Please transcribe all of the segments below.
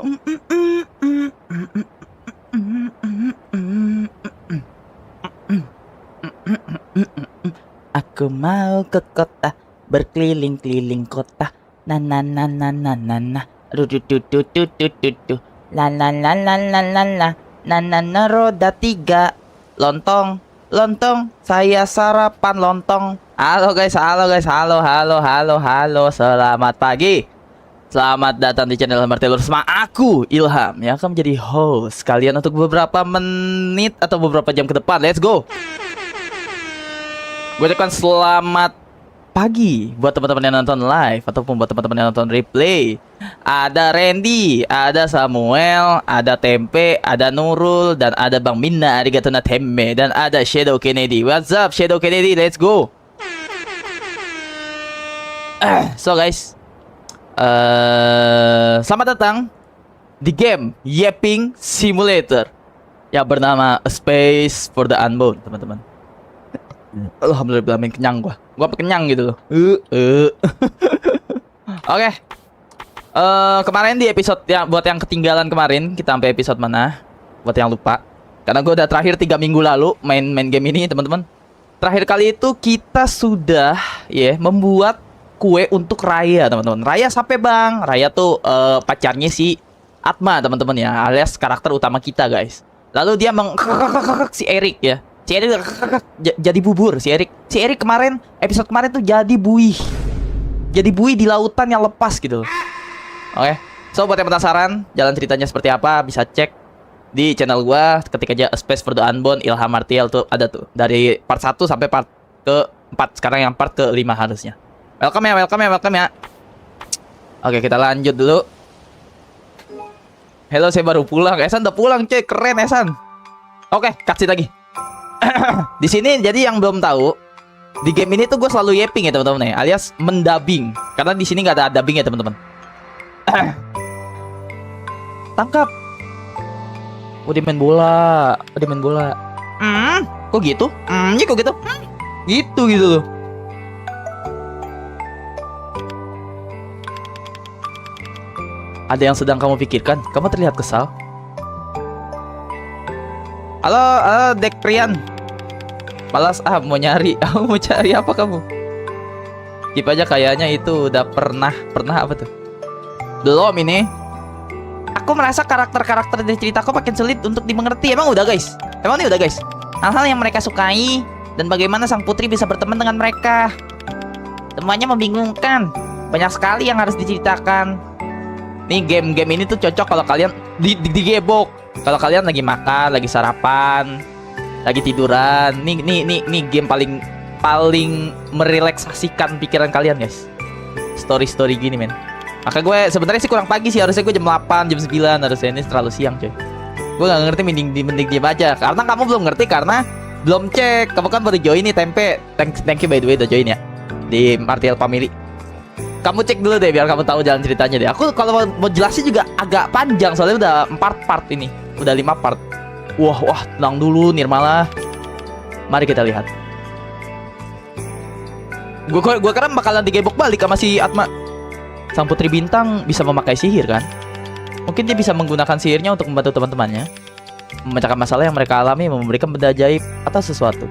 Aku mau ke kota, berkeliling-keliling kota. Na na na na na na na. Ru-du-du-du-du-du-du-du. La la la la la la la. Na na na roda 3. Lontong, lontong. Saya sarapan lontong. Halo guys, halo guys, halo, halo, halo, halo. Selamat pagi. Selamat datang di channel Martelur sama aku, Ilham, yang akan menjadi host kalian untuk beberapa menit atau beberapa jam ke depan. Let's go. Gue ucapkan selamat pagi buat teman-teman yang nonton live ataupun buat teman-teman yang nonton replay. Ada Randy, ada Samuel, ada Tempe, ada Nurul, dan ada Bang Minna Arigato Natemme, dan ada Shadow Kennedy. What's up Shadow Kennedy? Let's go. So guys, selamat datang di game Yapping Simulator yang bernama A Space for the Unborn, teman-teman. Alhamdulillah, kenyang gua kenyang gitu loh. Oke. Kemarin di episode yang buat yang ketinggalan kemarin, kita sampai episode mana? Buat yang lupa. Karena gua udah terakhir 3 minggu lalu main game ini, teman-teman. Terakhir kali itu kita sudah membuat kue untuk Raya, teman-teman. Raya siapa, Bang? Raya tuh pacarnya si Atma, teman-teman ya, alias karakter utama kita, guys. Lalu dia si Erik ya. Si Erik jadi bubur, si Erik kemarin, episode kemarin tuh jadi buih. Jadi buih di lautan yang lepas gitu. Oke. So buat yang penasaran jalan ceritanya seperti apa, bisa cek di channel gua, ketik aja A Space for the Unborn Ilham Martial, tuh ada tuh dari part 1 sampai part ke-4. Sekarang yang part ke-5 harusnya. Welcome ya. Oke, kita lanjut dulu. Hello, saya baru pulang. Esan udah pulang, cuy. Keren, Esan. Oke, kasih lagi. Di sini jadi yang belum tahu, di game ini tuh gue selalu yapping ya, teman-teman ya, alias mendabing. Karena di sini nggak ada dubbing ya, teman-teman. Tangkap. Dia main bola. Kok gitu? Ya kok gitu? Gitu loh. Ada yang sedang kamu pikirkan? Kamu terlihat kesal. Halo, Dek Prian. Malas mau nyari. Mau cari apa kamu? Skip aja, kayaknya itu udah pernah apa tuh? Belum ini. Aku merasa karakter-karakter dari ceritaku makin sulit untuk dimengerti. Emang udah, guys? Emang ini udah, guys? Hal-hal yang mereka sukai dan bagaimana sang putri bisa berteman dengan mereka. Semuanya membingungkan. Banyak sekali yang harus diceritakan. Nih game ini tuh cocok kalau kalian digebok. Kalau kalian lagi makan, lagi sarapan, lagi tiduran. Nih game paling merelaksasikan pikiran kalian, guys. Story gini, men. Maka gue sebenarnya sih kurang pagi sih, harusnya gue jam 8, jam 9, harusnya ini terlalu siang, coy. Gue gak ngerti, mending diem aja. Karena kamu belum ngerti karena belum cek. Kamu kan baru join nih, Tempe. Thank you by the way udah join ya di Martial Family. Kamu cek dulu deh biar kamu tahu jalan ceritanya deh. Aku kalau mau jelasin juga agak panjang soalnya udah 4 part ini. Udah 5 part. Wah, tenang dulu Nirmala. Mari kita lihat. Gua kira bakalan digebok balik sama si Atma. Sang putri bintang bisa memakai sihir kan? Mungkin dia bisa menggunakan sihirnya untuk membantu teman-temannya memecahkan masalah yang mereka alami, memberikan benda ajaib atau sesuatu.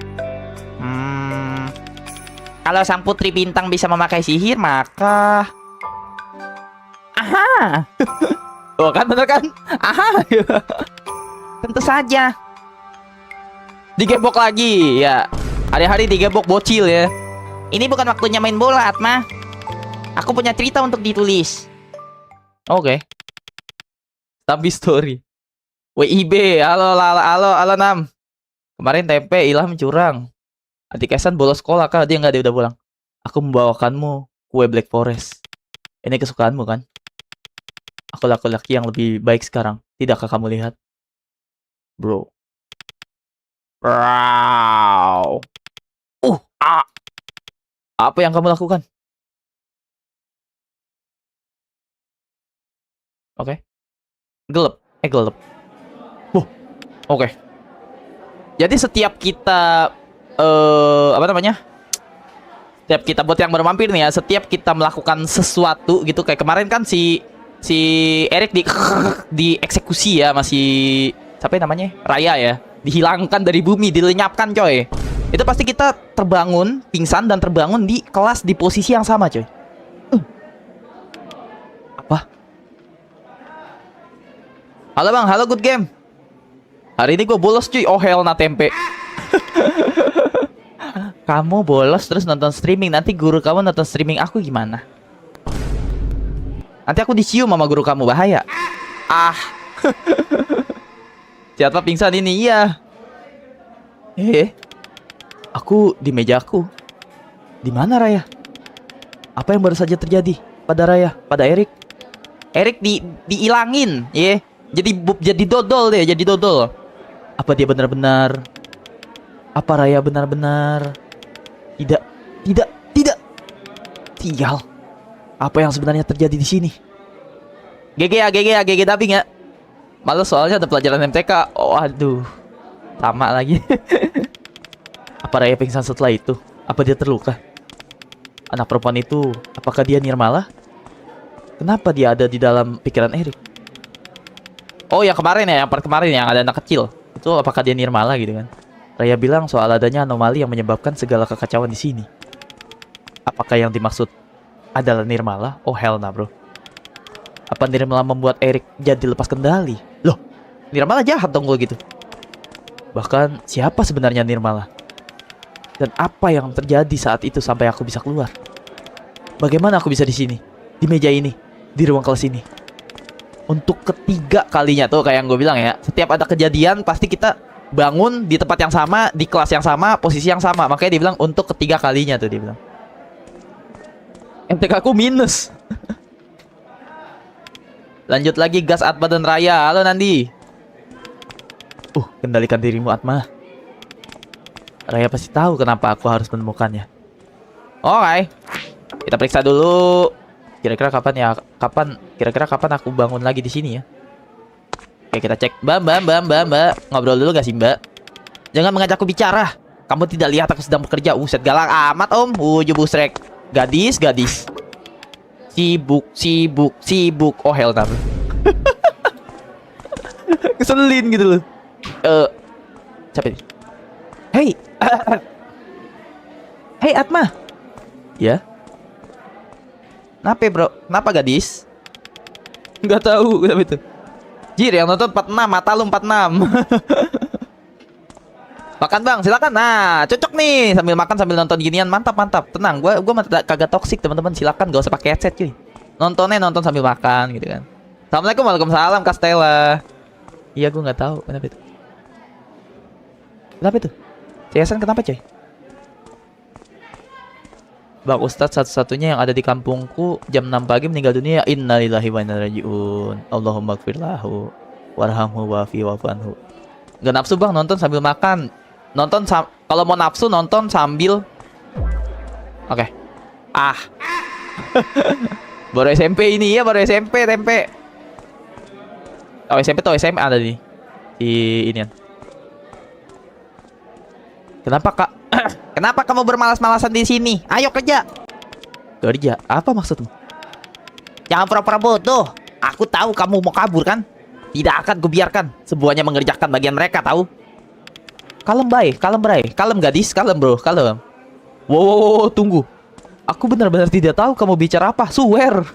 Kalau sang putri bintang bisa memakai sihir, maka aha. Oh kan, bener kan? Aha. Tentu saja. Digebok lagi ya. Hari-hari digebok bocil ya. Ini bukan waktunya main bola, Atma. Aku punya cerita untuk ditulis. Oke. Tapi story. WIB, halo Nam. Kemarin Tempe Ilham curang. Adik Esan bolos sekolah kah? Dia udah pulang. Aku membawakanmu kue Black Forest. Ini kesukaanmu kan? Aku laki-laki yang lebih baik sekarang. Tidakkah kamu lihat? Bro. Wow. Apa yang kamu lakukan? Oke. Gelap. Oke. Jadi setiap kita setiap kita buat yang baru mampir nih ya, setiap kita melakukan sesuatu gitu, kayak kemarin kan si si Erik dieksekusi ya, masih siapa ya namanya? Raya ya. Dihilangkan dari bumi, dilenyapkan coy. Itu pasti kita terbangun, pingsan dan terbangun di kelas di posisi yang sama coy. Apa? Halo bang, halo good game. Hari ini gue bolos cuy. Oh hell na tempe. Kamu bolos terus nonton streaming. Nanti guru kamu nonton streaming aku gimana? Nanti aku dicium sama guru kamu, bahaya. Ah. Siapa pingsan ini? Iya. Aku di mejaku. Di mana Raya? Apa yang baru saja terjadi pada Raya, pada Erik? Erik diilangin, ya. Jadi dodol deh, jadi dodol. Apa dia benar-benar? Apa Raya benar-benar? Tidak. Sial. Apa yang sebenarnya terjadi di sini? GG dubbing ya. Malu soalnya ada pelajaran MTK. Oh aduh. Sama lagi. Apa Raya pingsan setelah itu? Apa dia terluka? Anak perempuan itu, apakah dia Nirmala? Kenapa dia ada di dalam pikiran Erik? Oh yang kemarin ya, yang part kemarin yang ada anak kecil. Itu apakah dia Nirmala gitu kan? Raya bilang soal adanya anomali yang menyebabkan segala kekacauan di sini. Apakah yang dimaksud adalah Nirmala? Oh hell nah bro. Apa Nirmala membuat Erik jadi lepas kendali? Loh, Nirmala jahat dong kalau gitu. Bahkan siapa sebenarnya Nirmala? Dan apa yang terjadi saat itu sampai aku bisa keluar? Bagaimana aku bisa di sini? Di meja ini, di ruang kelas ini. Untuk ketiga kalinya tuh kayak yang gue bilang ya, setiap ada kejadian pasti kita bangun di tempat yang sama, di kelas yang sama, posisi yang sama. Makanya dia bilang untuk ketiga kalinya tuh dia bilang. MTK aku minus. Lanjut lagi gas Atma dan Raya. Halo Nandi. Kendalikan dirimu Atma. Raya pasti tahu kenapa aku harus menemukannya. Oke. Kita periksa dulu. Kira-kira kapan aku bangun lagi di sini ya? Oke, kita cek. Mbak. Ngobrol dulu gak sih, Mbak? Jangan mengajakku bicara. Kamu tidak lihat aku sedang bekerja. Set galak amat, Om. Busrek. Gadis. Sibuk. Oh, hell no. Keselin gitu loh. Siapa ini? Hey Atma. Ya. Kenapa bro? Kenapa gadis? Nggak tahu kenapa itu. Jir yang nonton 46, mata lu 46. Makan bang, silakan. Nah, cocok nih sambil makan sambil nonton ginian, mantap. Tenang, gua kagak toksik teman-teman. Silakan, gak usah pakai headset cuy. Nonton sambil makan gitu kan. Assalamualaikum, waalaikumsalam Kak Stella. Iya, gua nggak tahu kenapa itu. Kenapa itu? CSN kenapa coy? Bang Ustadz satu-satunya yang ada di kampungku jam 6 pagi meninggal dunia. Innalillahi wa inna ilaihi raji'un. Allahumma gfirlahu warhamhu wa'afi wa'fu anhu. Gak nafsu bang nonton sambil makan. Kalau mau nafsu nonton sambil. Oke. Baru SMP ini ya, baru SMP tempe. SMP atau SMA ada di inian. Kenapa kak? Kenapa kamu bermalas-malasan di sini? Ayo kerja. Kerja? Apa maksudmu? Jangan pura-pura bodoh. Aku tahu kamu mau kabur kan? Tidak akan kubiarkan semuanya mengerjakan bagian mereka tahu. Kalem bray, kalem gadis, kalem bro, kalem. Wow, tunggu. Aku benar-benar tidak tahu kamu bicara apa. Swear.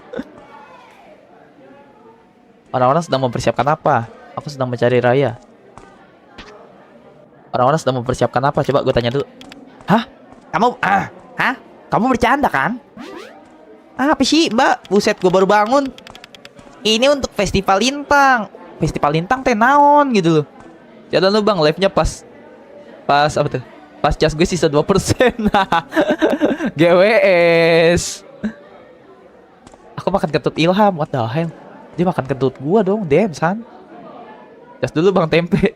Orang-orang sedang mempersiapkan apa? Aku sedang mencari Raya. Orang-orang sedang mempersiapkan apa? Coba gue tanya dulu. Hah? Kamu bercanda kan? Apa sih mbak? Buset, gue baru bangun. Ini untuk festival lintang. Festival lintang teh naon gitu loh. Jangan lu bang, live-nya pas apa tuh? Pas cas gue sisa 2%. GWS. Aku makan kentut Ilham. What the hell? Dia makan kentut gua dong. Damn san. Cas dulu bang tempe.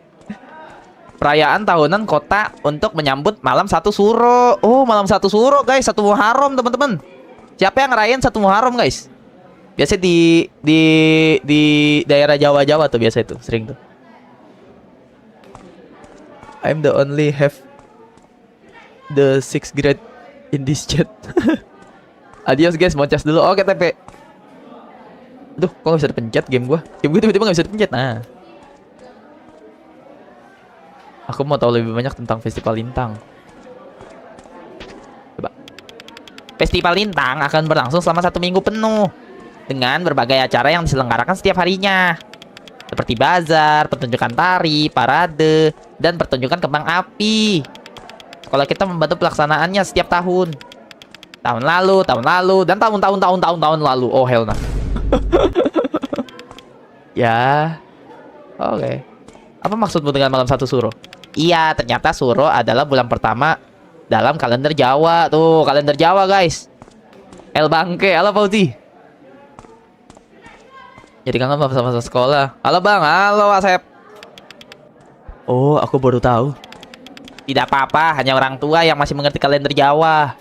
Perayaan tahunan kota untuk menyambut malam 1 Suro. Oh, malam 1 Suro, guys. 1 Muharram, teman-teman. Siapa yang ngerayain 1 Muharram, guys? Biasa di daerah Jawa tuh biasa itu, sering tuh. I'm the only have the 6th grade in this chat. Adios, guys. Mau cas dulu. Oke, TP. Aduh, kok gak bisa dipencet game gua? Game gua tiba-tiba gak bisa dipencet. Nah, aku mau tahu lebih banyak tentang Festival Lintang. Coba. Festival Lintang akan berlangsung selama 1 minggu penuh dengan berbagai acara yang diselenggarakan setiap harinya, seperti bazar, pertunjukan tari, parade, dan pertunjukan kembang api. Sekolah kita membantu pelaksanaannya setiap tahun. Tahun lalu, dan tahun lalu. Oh hell nah. Ya, oke. Apa maksudmu dengan malam 1 Suro? Iya, ternyata Suro adalah bulan pertama dalam kalender Jawa. Tuh, kalender Jawa guys. El Bangke, halo Fauzi. Jadi kangen masa-masa sekolah. Halo bang, halo Asep. Oh, aku baru tahu. Tidak apa-apa, hanya orang tua yang masih mengerti kalender Jawa.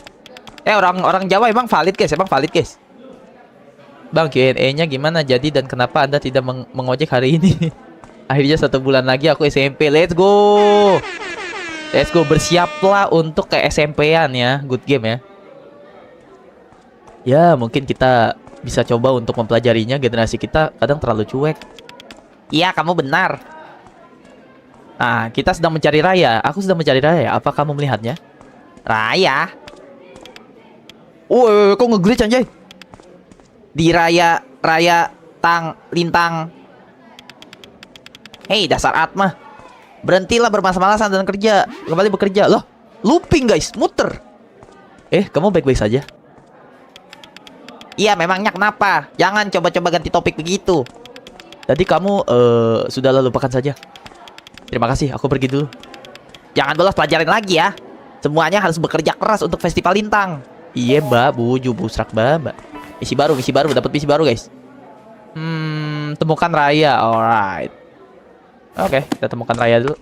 Orang Jawa emang valid guys, Bang, Q&A-nya gimana jadi dan kenapa Anda tidak mengojek hari ini? Akhirnya 1 bulan lagi aku SMP. Let's go. Let's go, bersiaplah untuk ke SMP-an ya. Good game ya. Ya, mungkin kita bisa coba untuk mempelajarinya. Generasi kita kadang terlalu cuek. Iya, kamu benar. Nah, kita sedang mencari Raya. Aku sedang mencari Raya. Apa kamu melihatnya? Raya? Oh, kok nge-glitch anjay? Di Raya Lintang. Hei, dasar Atma. Berhentilah bermalas-malasan dan kerja. Kembali bekerja. Loh, looping guys, muter. Kamu baik-baik saja? Iya, memangnya kenapa? Jangan coba-coba ganti topik begitu. Tadi kamu, sudahlah lupakan saja. Terima kasih, aku pergi dulu. Jangan bolos pelajaran lagi ya. Semuanya harus bekerja keras untuk Festival Lintang. Iya, Mbak, buju busrak, Mbak. Misi baru, dapat misi baru, guys. Temukan Raya. Alright. Oke, kita temukan Raya dulu.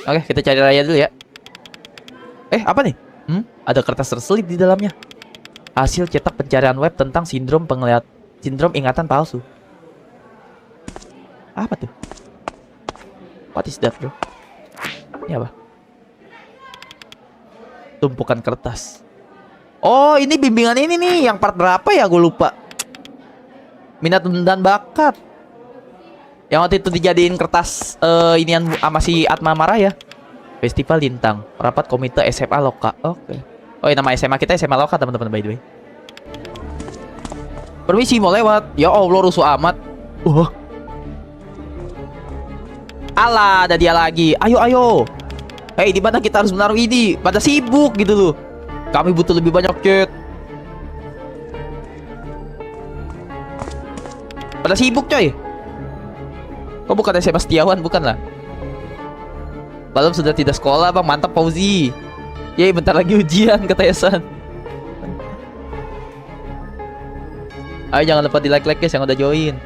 Oke, kita cari Raya dulu ya. Apa nih? Ada kertas terselip di dalamnya. Hasil cetak pencarian web tentang sindrom ingatan palsu. Apa tuh? What is that, bro? Ini apa? Tumpukan kertas. Oh, ini bimbingan ini nih. Yang part berapa ya? Gue lupa. Minat dan bakat. Yang waktu itu dijadiin kertas inian sama si Atma Marah ya. Festival Lintang. Rapat komite SMA Loka. Oke. Oh, nama SMA kita SMA Loka, teman-teman, by the way. Permisi, mau lewat. Ya Allah, rusuh amat. Alah, ada dia lagi. Ayo. Hei, di mana kita harus menaruh ini? Pada sibuk gitu loh. Kami butuh lebih banyak chat. Pada sibuk coy. Kok bukan SMA Setiawan, bukan lah. Malam sudah tidak sekolah bang, mantap Fauzi. Yeay, bentar lagi ujian, kata Yasan. Ayo jangan lupa di like guys yang udah join.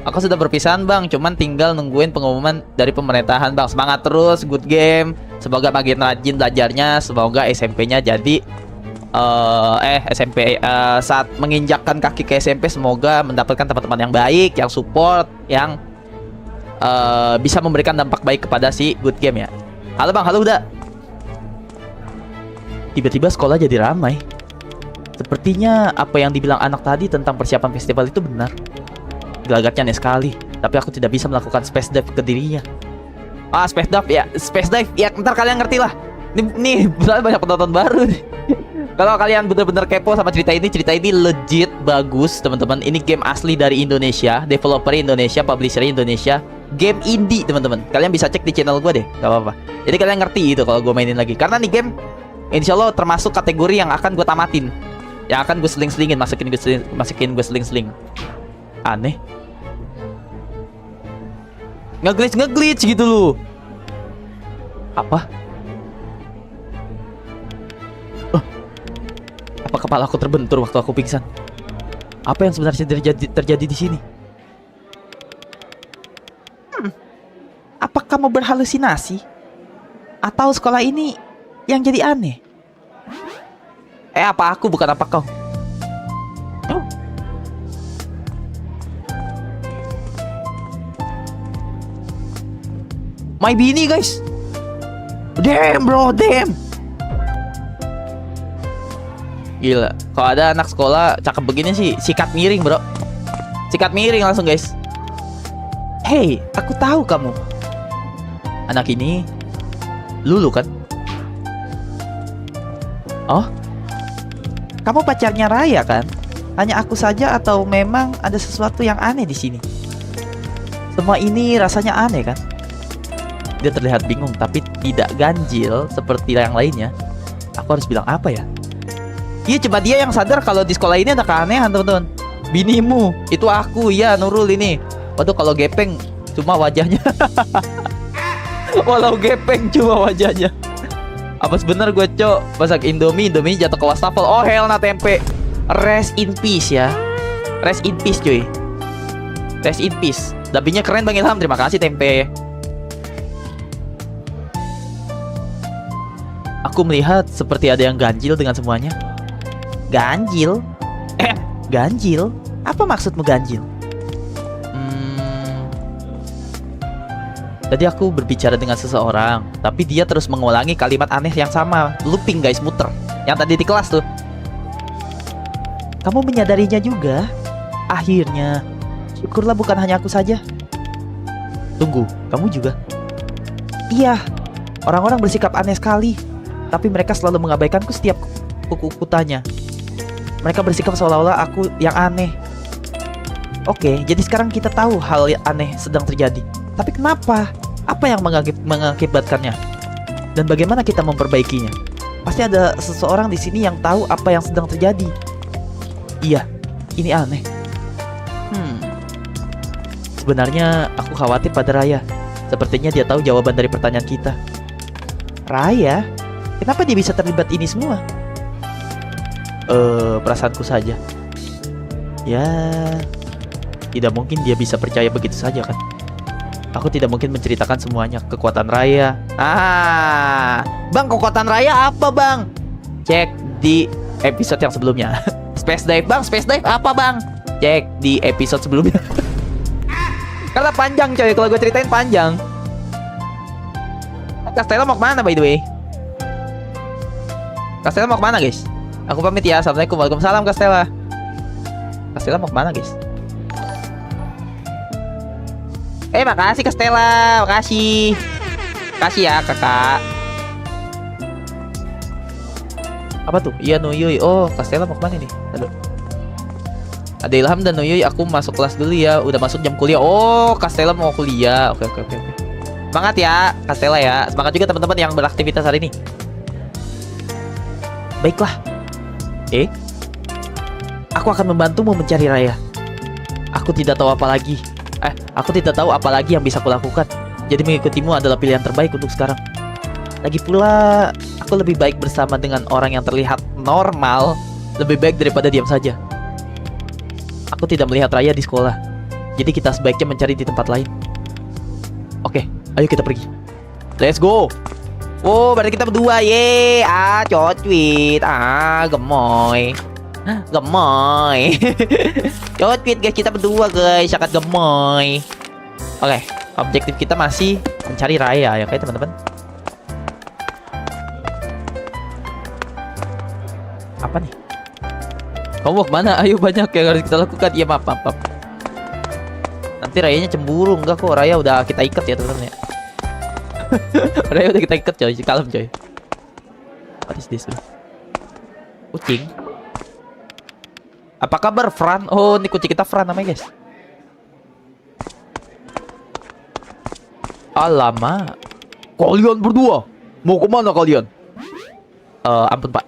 Aku sudah berpisahan bang, cuman tinggal nungguin pengumuman dari pemerintahan bang. Semangat terus, good game. Semoga makin rajin belajarnya. Semoga SMP-nya jadi SMP saat menginjakkan kaki ke SMP semoga mendapatkan teman-teman yang baik, yang support, yang bisa memberikan dampak baik kepada si good game ya. Halo bang, halo udah. Tiba-tiba sekolah jadi ramai. Sepertinya apa yang dibilang anak tadi tentang persiapan festival itu benar. Gelagatnya aneh sekali, tapi aku tidak bisa melakukan space dive ke dirinya. Space dive ya, ntar kalian ngerti lah. Nih banyak penonton baru nih. Kalau kalian bener-bener kepo sama cerita ini legit bagus teman-teman. Ini game asli dari Indonesia, developer Indonesia, publisher Indonesia, game indie teman-teman. Kalian bisa cek di channel gue deh, gak apa-apa. Jadi kalian ngerti itu kalau gue mainin lagi. Karena nih game, insya Allah termasuk kategori yang akan gue tamatin, yang akan gue seling-selingin, masukin gue seling-seling. Aneh. Ngeglitch gitu loh. Apa? Apa kepala aku terbentur waktu aku pingsan? Apa yang sebenarnya terjadi di sini? Apa kamu berhalusinasi? Atau sekolah ini yang jadi aneh? Apa aku bukan apa kau? My Bini guys. Damn bro, damn. Gila. Kalau ada anak sekolah cakep begini sih, sikat miring, bro. Sikat miring langsung, guys. Hey, aku tahu kamu. Anak ini Lulu kan? Oh? Kamu pacarnya Raya kan? Hanya aku saja atau memang ada sesuatu yang aneh di sini? Semua ini rasanya aneh kan? Dia terlihat bingung tapi tidak ganjil seperti yang lainnya. Aku harus bilang apa ya? Iya, coba dia yang sadar kalau di sekolah ini ada keanehan, teman-teman. Binimu, itu aku, ya Nurul ini. Waduh, kalau gepeng cuma wajahnya. Walau gepeng cuma wajahnya. Apa sebenar gue masak Indomie jatuh ke wastafel. Oh hell, tempe. Rest in peace ya. Rest in peace cuy. Rest in peace. Dubbingnya keren Bang Ilham, terima kasih tempe. Aku melihat seperti ada yang ganjil dengan semuanya. Ganjil? Ganjil? Apa maksudmu ganjil? Tadi aku berbicara dengan seseorang, tapi dia terus mengulangi kalimat aneh yang sama. Looping guys, muter. Yang tadi di kelas tuh. Kamu menyadarinya juga? Akhirnya. Syukurlah bukan hanya aku saja. Tunggu, kamu juga? Iya. Orang-orang bersikap aneh sekali. Tapi mereka selalu mengabaikanku setiap kutanya. Mereka bersikap seolah-olah aku yang aneh. Oke, jadi sekarang kita tahu hal yang aneh sedang terjadi. Tapi kenapa? Apa yang mengakibatkannya? Dan bagaimana kita memperbaikinya? Pasti ada seseorang di sini yang tahu apa yang sedang terjadi. Iya, ini aneh. Sebenarnya aku khawatir pada Raya. Sepertinya dia tahu jawaban dari pertanyaan kita. Raya? Kenapa dia bisa terlibat ini semua? Perasaanku saja. Ya, tidak mungkin dia bisa percaya begitu saja kan? Aku tidak mungkin menceritakan semuanya. Kekuatan Raya. Bang, kekuatan Raya apa bang? Cek di episode yang sebelumnya. Space dive bang, space dive apa bang? Cek di episode sebelumnya. Karena panjang coy, kalau gue ceritain panjang. Castella mau kemana by the way? Castella mau kemana guys? Aku pamit ya, assalamualaikum, waalaikumsalam Castella. Castella mau kemana guys? Makasih Castella, makasih. Makasih ya kakak. Apa tuh? Iya Nuyuy. Oh, Castella mau kemana nih? Aduh. Ada Ilham dan Nuyuy, aku masuk kelas dulu ya. Udah masuk jam kuliah. Oh, Castella mau kuliah. Oke. Semangat ya Castella ya. Semangat juga teman-teman yang beraktivitas hari ini. Baiklah. Aku akan membantumu mencari Raya. Aku tidak tahu apa lagi. Aku tidak tahu apa lagi yang bisa kulakukan. Jadi mengikutimu adalah pilihan terbaik untuk sekarang. Lagi pula, aku lebih baik bersama dengan orang yang terlihat normal. Lebih baik daripada diam saja. Aku tidak melihat Raya di sekolah. Jadi kita sebaiknya mencari di tempat lain. Oke, ayo kita pergi. Let's go. Oh, berarti kita berdua. Ye, cocwit. Gemoy. Gemoy. Cocwit guys, kita berdua guys, sangat gemoy. Oke, objektif kita masih mencari Raya ya kayak teman-teman. Apa nih? Kamu mau kemana? Ayo, banyak yang harus kita lakukan. Iya maaf. Nanti Rayanya cemburu. Enggak kok, Raya udah kita ikat ya teman-teman ya. Raya udah kita ikat coy, kalem coy. What is this? Kucing. Apa kabar Fran? Oh, ini kucing kita Fran namanya guys. Alamak. Kalian berdua mau kemana kalian? Ampun pak.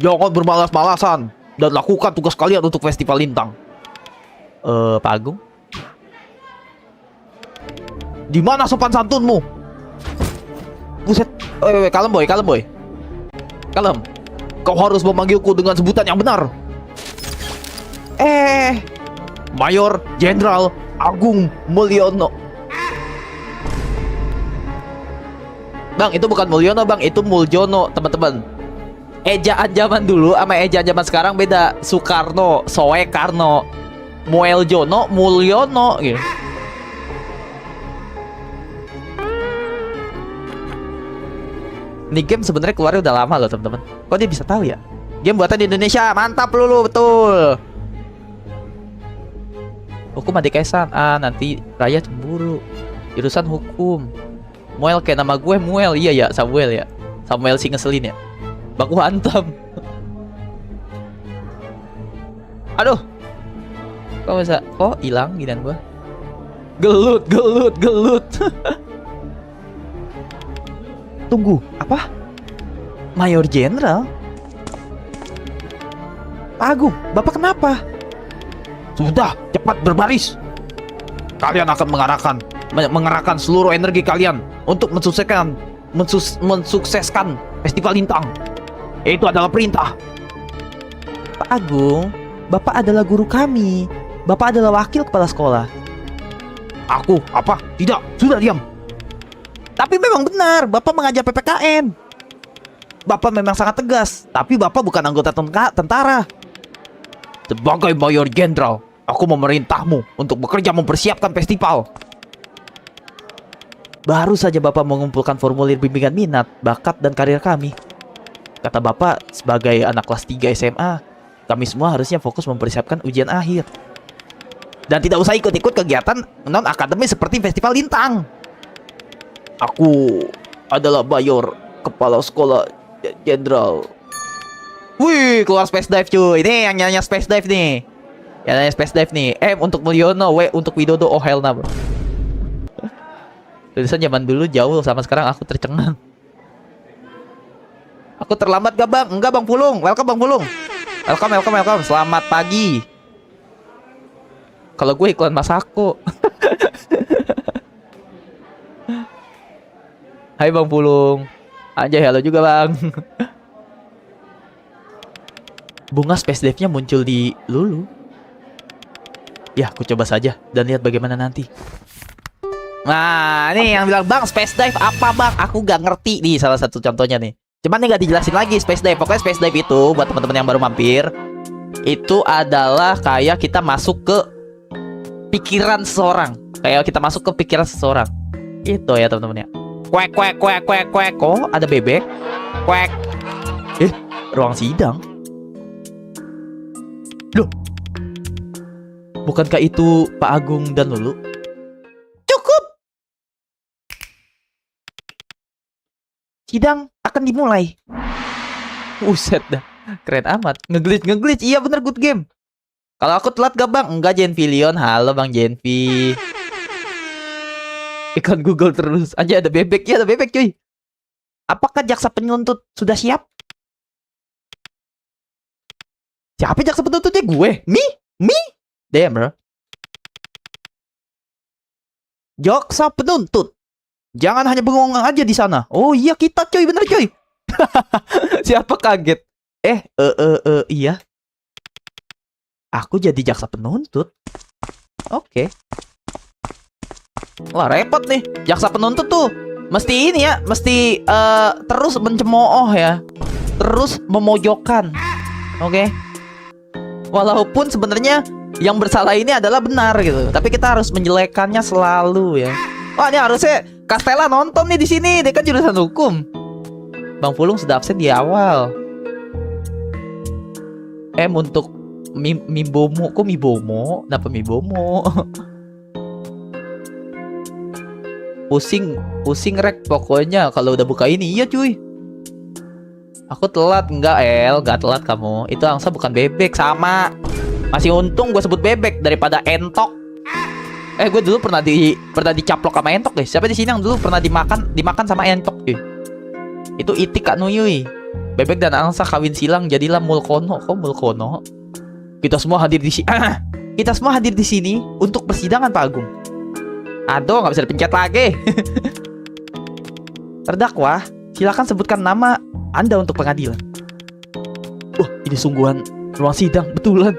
Jangan bermalas-malasan dan lakukan tugas kalian untuk festival lintang. Pak Agung. Di mana sopan santunmu? Buset. Kalem boy. Kalem. Kau harus memanggilku dengan sebutan yang benar. Mayor Jenderal Agung Mulyono. Bang, itu bukan Mulyono bang, itu Muljono teman-teman. Ejaan zaman dulu sama ejaan zaman sekarang beda. Soekarno, Soekarno, Muljono, Mulyono gitu. Ini game sebenarnya keluarnya udah lama loh teman-teman. Kok dia bisa tahu ya? Game buatan di Indonesia. Mantap Lulu, betul. Hukum adik Kaisan. Nanti Raya cemburu. Jurusan hukum. Muel kayak nama gue Muel. Iya ya, Samuel ya. Samuel si ngeselin ya. Baku hantam. Aduh. Kok bisa? Kok hilang ginian gue? Gelut. Tunggu, apa? Mayor Jenderal? Pak Agung, Bapak kenapa? Sudah, cepat berbaris. Kalian akan mengerahkan seluruh energi kalian untuk mensukseskan Festival Lintang. Itu adalah perintah. Pak Agung, Bapak adalah guru kami. Bapak adalah wakil kepala sekolah. Aku, apa? Tidak, sudah diam. Tapi memang benar, Bapak mengajar PPKN. Bapak memang sangat tegas, tapi Bapak bukan anggota tentara. Sebagai Mayor Jenderal, aku memerintahmu untuk bekerja mempersiapkan festival. Baru saja Bapak mengumpulkan formulir bimbingan minat, bakat, dan karir kami. Kata Bapak, sebagai anak kelas 3 SMA, kami semua harusnya fokus mempersiapkan ujian akhir. Dan tidak usah ikut-ikut kegiatan non-akademik seperti Festival Lintang. Aku adalah Mayor Kepala Sekolah Jenderal. Wih, keluar Space Dive cuy. Ini yang nyanyi Space Dive nih. Yang nyanyi Space Dive nih. M untuk Mulyono, W untuk Widodo, O Helna bro. Tulisan zaman dulu jauh sama sekarang aku tercengang. Aku terlambat gak bang? Enggak Bang Pulung. Welcome Bang Pulung. Welcome. Selamat pagi. Kalau gue iklan Masako. Hai Bang Pulung. Anjay, halo juga Bang. Bunga Space Dive-nya muncul di Lulu. Ya, aku coba saja dan lihat bagaimana nanti. Nah, ini yang bilang, Bang, Space Dive apa Bang? Aku gak ngerti nih salah satu contohnya nih. Cuman ini gak dijelasin lagi Space Dive. Pokoknya Space Dive itu, buat teman-teman yang baru mampir, itu adalah kayak kita masuk ke pikiran seseorang. Kayak kita masuk ke pikiran seseorang. Itu ya teman-teman ya. Kwek. Oh, ada bebek. Kwek. Ruang sidang. Loh, bukankah itu Pak Agung dan Lulu? Cukup. Sidang akan dimulai. Uset dah, keren amat. Ngeglitch. Iya bener, good game. Kalau aku telat gak Bang? Enggak, Jenvilion. Halo Bang Jenvi. Iklan Google terus. Aja ada bebek. Iya ada bebek cuy. Apakah jaksa penuntut sudah siap? Siapa jaksa penuntutnya? Gue? Me? Damn bro. Jaksa penuntut. Jangan hanya bengong aja di sana. Oh iya kita cuy, bener cuy. Siapa kaget? Iya. Aku jadi jaksa penuntut. Oke. Wah repot nih. Jaksa penuntut tuh mesti ini ya, mesti terus mencemooh ya. Terus memojokkan. Oke. Walaupun sebenarnya yang bersalah ini adalah benar gitu, tapi kita harus menjelekannya selalu ya. Wah, ini harusnya Castella nonton nih di sini. Dia kan jurusan hukum. Bang Pulung sudah absen di awal. Untuk Mibomo. Kok Mibomo? Kenapa Mibomo? Pusing rek pokoknya kalau udah buka ini. Iya cuy. Aku telat. Enggak telat kamu. Itu angsa bukan bebek, sama. Masih untung gue sebut bebek daripada entok. Gue dulu pernah dicaplok sama entok deh. Siapa di sini yang dulu pernah dimakan sama entok cuy? Itu Itik Kak Nuyuy. Bebek dan angsa kawin silang jadilah Mulkono. Kok Mulkono? Kita semua hadir di sini. Kita semua hadir di sini untuk persidangan Pak Agung. Aduh, nggak bisa dipencet lagi. Terdakwa, silakan sebutkan nama Anda untuk pengadilan. Wah, ini sungguhan ruang sidang betulan.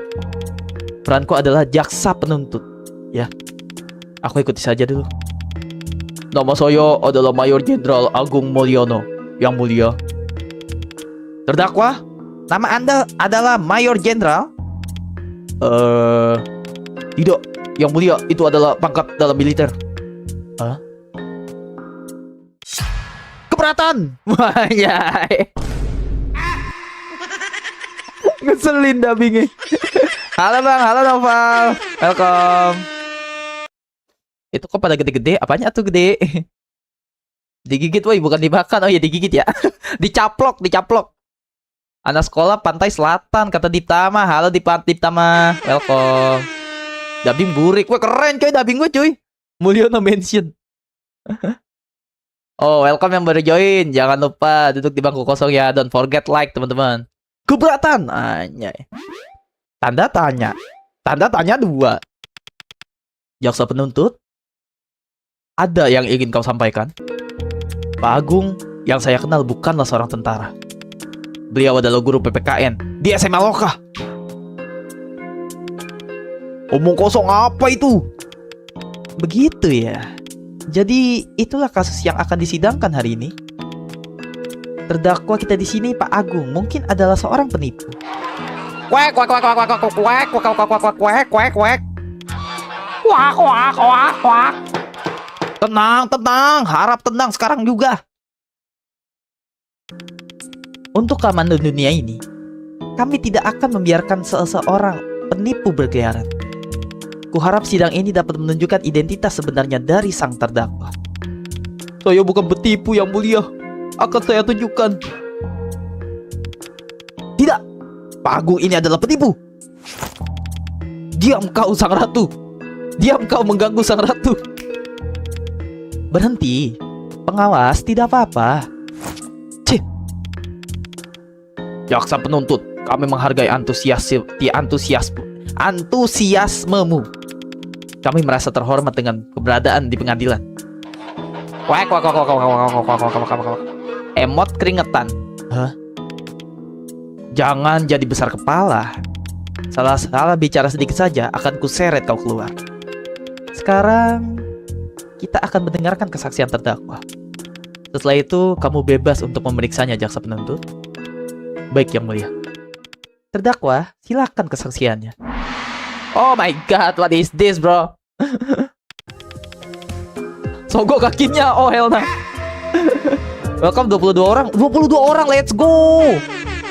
Peranku adalah jaksa penuntut. Ya, aku ikuti saja dulu. Nama saya adalah Mayor Jenderal Agung Mulyono, yang mulia. Terdakwa, nama Anda adalah Mayor Jenderal? Tidak, yang mulia, itu adalah pangkat dalam militer. Hah? Keberatan. Ngeselin dubbingnya. Halo bang, halo Noval. Welcome. Itu kok pada gede-gede? Apanya tuh gede? Digigit woi, bukan dimakan. Oh iya digigit ya. Dicaplok, dicaplok. Anak sekolah Pantai Selatan, kata Diptama. Halo Diptama. Welcome. Dubbing burik. Wah keren coy dubbing gue cuy. Mulyono mention. Oh, welcome yang baru join. Jangan lupa duduk di bangku kosong ya. Don't forget like, teman-teman. Keberatan. Anjay. Tanda tanya. Tanda tanya 2. Jaksa penuntut, ada yang ingin kau sampaikan? Pak Agung, yang saya kenal bukanlah seorang tentara. Beliau adalah guru PPKN di SMA Loka. Omong kosong apa itu? Begitu ya. Jadi itulah kasus yang akan disidangkan hari ini. Terdakwa kita di sini Pak Agung mungkin adalah seorang penipu. Kuek kuek kuek kuek kuek kuek kuek kuek kuek kuek kuek kuek. Kuak kuak kuak kuak. Tenang, tenang, harap tenang sekarang juga. Untuk keamanan dunia ini, kami tidak akan membiarkan seseorang penipu berkeliaran. Kuharap sidang ini dapat menunjukkan identitas sebenarnya dari sang terdakwa. Saya bukan penipu yang mulia. Akan saya tunjukkan. Tidak, Pak Agung ini adalah penipu. Diam kau sang ratu. Diam kau mengganggu sang ratu. Berhenti. Pengawas tidak apa-apa. Cih. Jaksa penuntut, kami menghargai antusiasmemu. Kami merasa terhormat dengan keberadaan di pengadilan. Wak wak wak wak wak wak wak wak wak wak. Emot keringetan. Hah? Jangan jadi besar kepala. Salah bicara sedikit saja akan kuseret kau keluar. Sekarang kita akan mendengarkan kesaksian terdakwa. Setelah itu kamu bebas untuk memeriksanya, jaksa penuntut. Baik yang mulia. Terdakwa, silakan kesaksiannya. Oh my god, what is this bro? Sogok kakinya, oh hell nah. Welcome 22 orang. 22 orang, let's go.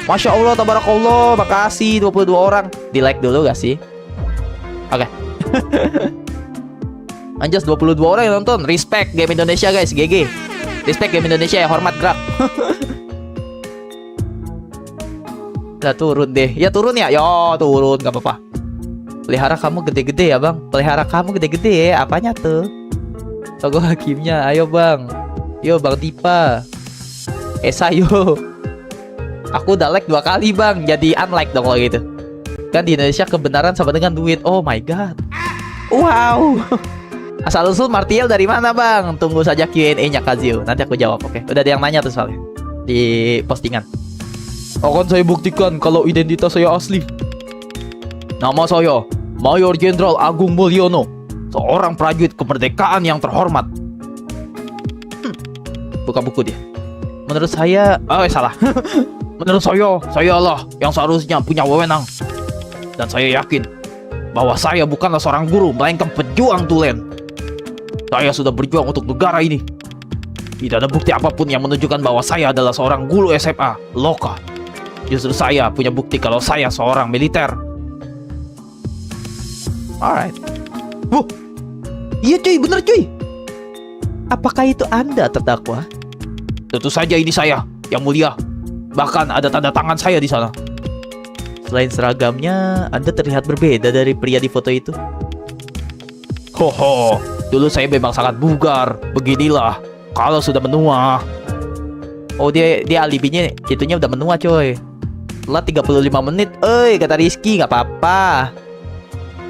Masya Allah, tabarakallah, makasih 22 orang. Di like dulu gak sih? Oke. Anjas 22 orang yang nonton. Respect Game Indonesia guys, GG. Respect Game Indonesia ya, hormat gerak. Udah turun deh. Ya turun ya. Yo turun, gak apa-apa. Pelihara kamu gede-gede ya bang. Pelihara kamu gede-gede ya. Apanya tuh? Sogok hakimnya. Ayo bang. Yo bang Tipa. Sayo. Aku udah like 2 kali bang. Jadi unlike dong kalau gitu. Kan di Indonesia kebenaran sama dengan duit. Oh my god. Wow. Asal usul Martial dari mana bang? Tunggu saja Q&A-nya Kazio. Nanti aku jawab, oke? Udah ada yang nanya tuh soalnya di postingan. Akan saya buktikan kalau identitas saya asli. Nama saya Mayor Jenderal Agung Mulyono, seorang prajurit kemerdekaan yang terhormat. Buka buku dia. Menurut saya, salah. Menurut saya lah yang seharusnya punya wewenang. Dan saya yakin bahwa saya bukanlah seorang guru, melainkan pejuang tulen. Saya sudah berjuang untuk negara ini. Tidak ada bukti apapun yang menunjukkan bahwa saya adalah seorang guru SMA Loka. Justru saya punya bukti kalau saya seorang militer. Alright. Iya cuy, bener cuy. Apakah itu Anda terdakwa? Tentu saja ini saya, yang mulia. Bahkan ada tanda tangan saya di sana. Selain seragamnya, Anda terlihat berbeda dari pria di foto itu. Hoho, dulu saya memang sangat bugar. Beginilah, kalau sudah menua. Oh dia alibinya itunya udah menua coy. Setelah 35 menit, kata Rizky, nggak apa-apa.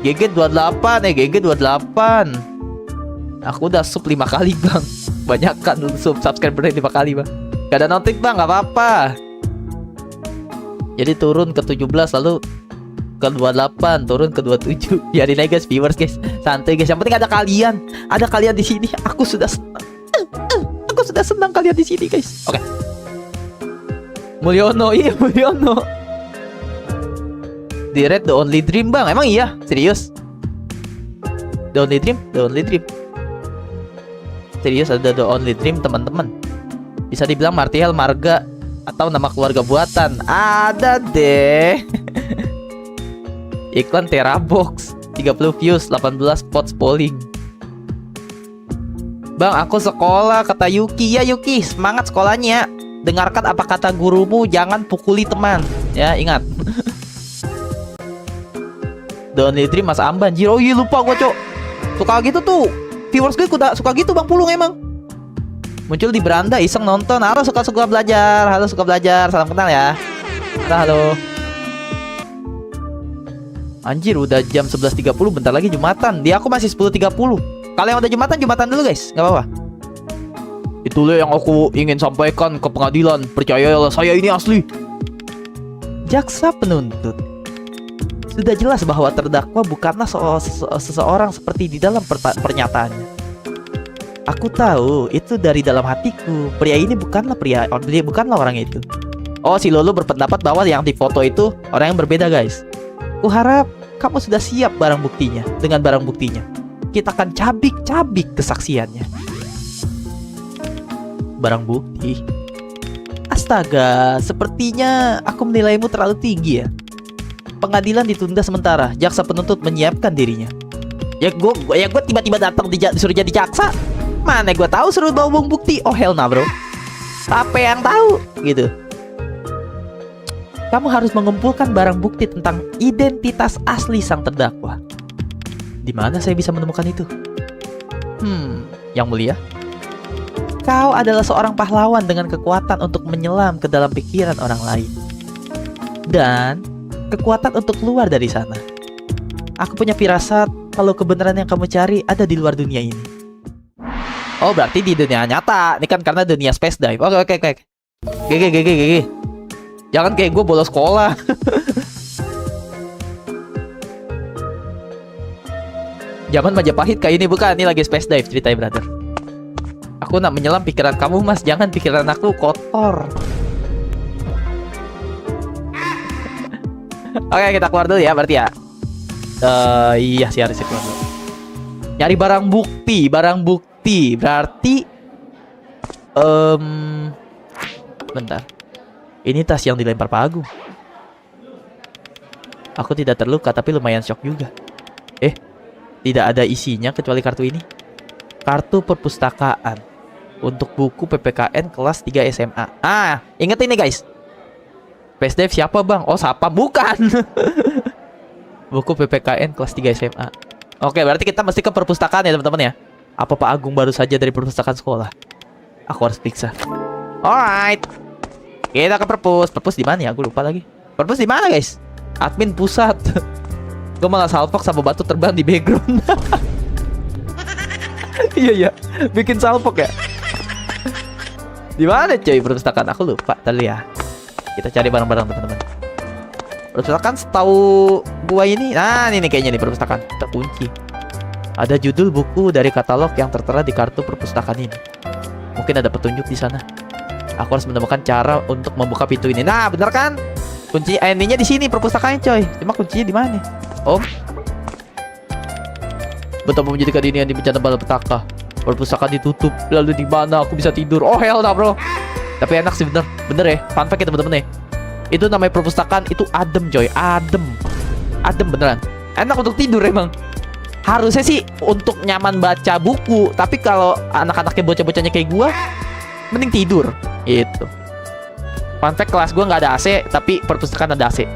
GG 28 GG 28. Aku udah sub 5 kali bang. Banyak kan sub subscriber 5 kali bang. Gak ada notif bang, nggak apa-apa. Jadi turun ke 17 lalu ke 28, turun ke 27. Biarin aja guys, viewers guys. Santai guys, yang penting ada kalian. Ada kalian di sini. Aku sudah senang. Aku sudah senang kalian di sini guys. Oke. Mulyono, iya Mulyono. Di Red The Only Dream bang, emang iya? Serius? The Only Dream? The Only Dream. Serius ada The Only Dream teman-teman. Bisa dibilang Martial Marga Atau nama keluarga buatan? Ada deh. Iklan Terabox, 30 views, 18 spots polling. Bang, aku sekolah, kata Yuki. Ya Yuki, semangat sekolahnya. Dengarkan apa kata gurumu, jangan pukuli teman. Ya, ingat. Donny Dream Mas Amban. Oh iya, lupa gua, Cok. Suka gitu tuh. Viewers gue udah suka gitu, Bang Pulung emang. Muncul di beranda, iseng nonton. Halo, suka belajar. Halo, suka belajar. Salam kenal ya. Halo. Anjir, udah jam 11.30. Bentar lagi Jumatan. Di aku masih 10.30. Kalau yang udah Jumatan dulu guys, nggak apa-apa. Itulah yang aku ingin sampaikan ke pengadilan. Percayalah, saya ini asli. Jaksa penuntut. Sudah jelas bahwa terdakwa bukanlah seseorang seperti di dalam pernyataannya. Aku tahu itu dari dalam hatiku. Pria ini bukanlah orang itu. Oh, si Lolo berpendapat bahwa yang di foto itu orang yang berbeda guys. Kuharap kamu sudah siap barang buktinya. Dengan barang buktinya kita akan cabik-cabik kesaksiannya. Barang bukti. Astaga, sepertinya aku menilaimu terlalu tinggi ya. Pengadilan ditunda sementara. Jaksa penuntut menyiapkan dirinya. Ya gue tiba-tiba datang disuruh jadi jaksa. Mana gue tahu suruh bawa barang bukti. Oh hell nah bro. Apa yang tahu gitu. Kamu harus mengumpulkan barang bukti tentang identitas asli sang terdakwa. Di mana saya bisa menemukan itu? Yang mulia, kau adalah seorang pahlawan dengan kekuatan untuk menyelam ke dalam pikiran orang lain. Dan kekuatan untuk keluar dari sana. Aku punya firasat kalau kebenaran yang kamu cari ada di luar dunia ini. Oh, berarti di dunia nyata. Ini kan karena dunia space dive. Oke. GG. Jangan kayak gue bolos sekolah. Zaman Majapahit kayak ini bukan. Ini lagi space dive ceritanya brother. Aku nak menyelam pikiran kamu mas. Jangan pikiran aku kotor. Oke, kita keluar dulu ya berarti ya. Iya sih harusnya keluar dulu. Nyari barang bukti. Berarti bentar. Ini tas yang dilempar Pak Agung. Aku tidak terluka tapi lumayan shock juga. Tidak ada isinya kecuali kartu ini. Kartu perpustakaan untuk buku PPKN kelas 3 SMA. Ingat ini guys. PSDF siapa bang? Oh siapa? Bukan. Buku PPKN kelas 3 SMA. Oke, berarti kita mesti ke perpustakaan ya teman-teman ya. Apa Pak Agung baru saja dari perpustakaan sekolah? Aku harus periksa. Alright. Kita ke perpus. Perpus di mana ya? Aku lupa lagi. Perpus di mana guys? Admin pusat. Gue malah salfok sama batu terbang di background. Iya. Bikin salfok ya. Di mana coy perpustakaan? Aku lupa tadi ya. Kita cari barang-barang teman-teman. Perpustakaan setahu gua ini. Nah, ini kayaknya nih perpustakaan. Terkunci. Ada judul buku dari katalog yang tertera di kartu perpustakaan ini. Mungkin ada petunjuk di sana. Aku harus menemukan cara untuk membuka pintu ini. Nah, bener kan? Kunci ininya di sini perpustakaannya, coy. Cuma kuncinya di mana? Om. Betapa menjadikan ini yang bencana malapetaka. Perpustakaan ditutup. Lalu di mana aku bisa tidur? Oh hell nah, bro. Tapi enak sih bener ya. Fun fact ya teman-teman ya. Itu namanya perpustakaan itu adem, coy. Adem beneran. Enak untuk tidur emang. Harusnya sih untuk nyaman baca buku. Tapi kalau anak-anaknya bocah-bocahnya kayak gua, mending tidur. Itu. Fun fact, kelas gua nggak ada AC, tapi perpustakaan ada AC.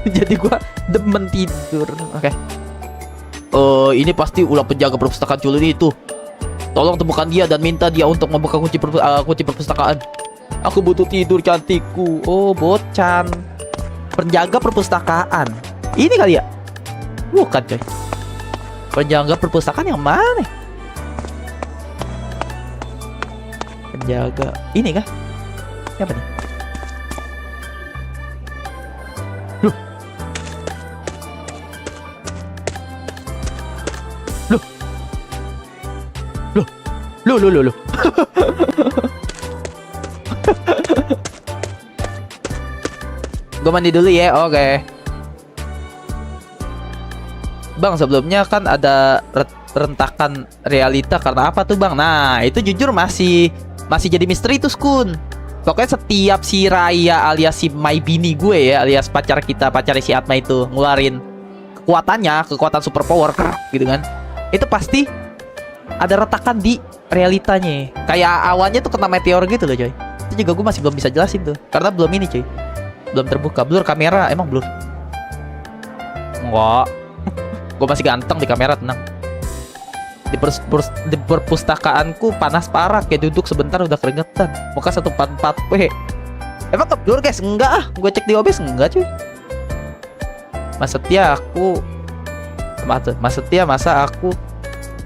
Jadi gua demen tidur. Oke. Ini pasti ulah penjaga perpustakaan culun itu. Tolong temukan dia dan minta dia untuk membuka kunci perpustakaan. Aku butuh tidur cantikku. Oh, bocan. Penjaga perpustakaan. Ini kali ya? Bukan, coy. Penjaga perpustakaan yang mana? Penjaga. Ini kah? Siapa nih? Loh. Gue mandi dulu ya, oke. Bang, sebelumnya kan ada rentakan realita karena apa tuh bang? Nah, itu jujur masih jadi misteri tuh Skun. Pokoknya setiap si Raya alias si My Bini gue ya, alias pacar kita, pacar si Atma itu ngeluarin kekuatan super power gitu kan, itu pasti ada retakan di realitanya. Kayak awannya tuh kena meteor gitu loh coy. Itu juga gue masih belum bisa jelasin tuh, karena belum ini coy, belum terbuka. Blur kamera, emang blur? Enggak. Gue masih ganteng di kamera, tenang. Di perpustakaanku panas parah, kayak duduk sebentar udah keringetan. Muka 144p. Emang ke blur guys? Enggak ah, gue cek di OBS enggak cuy. Mas Setia aku Mas Setia masa aku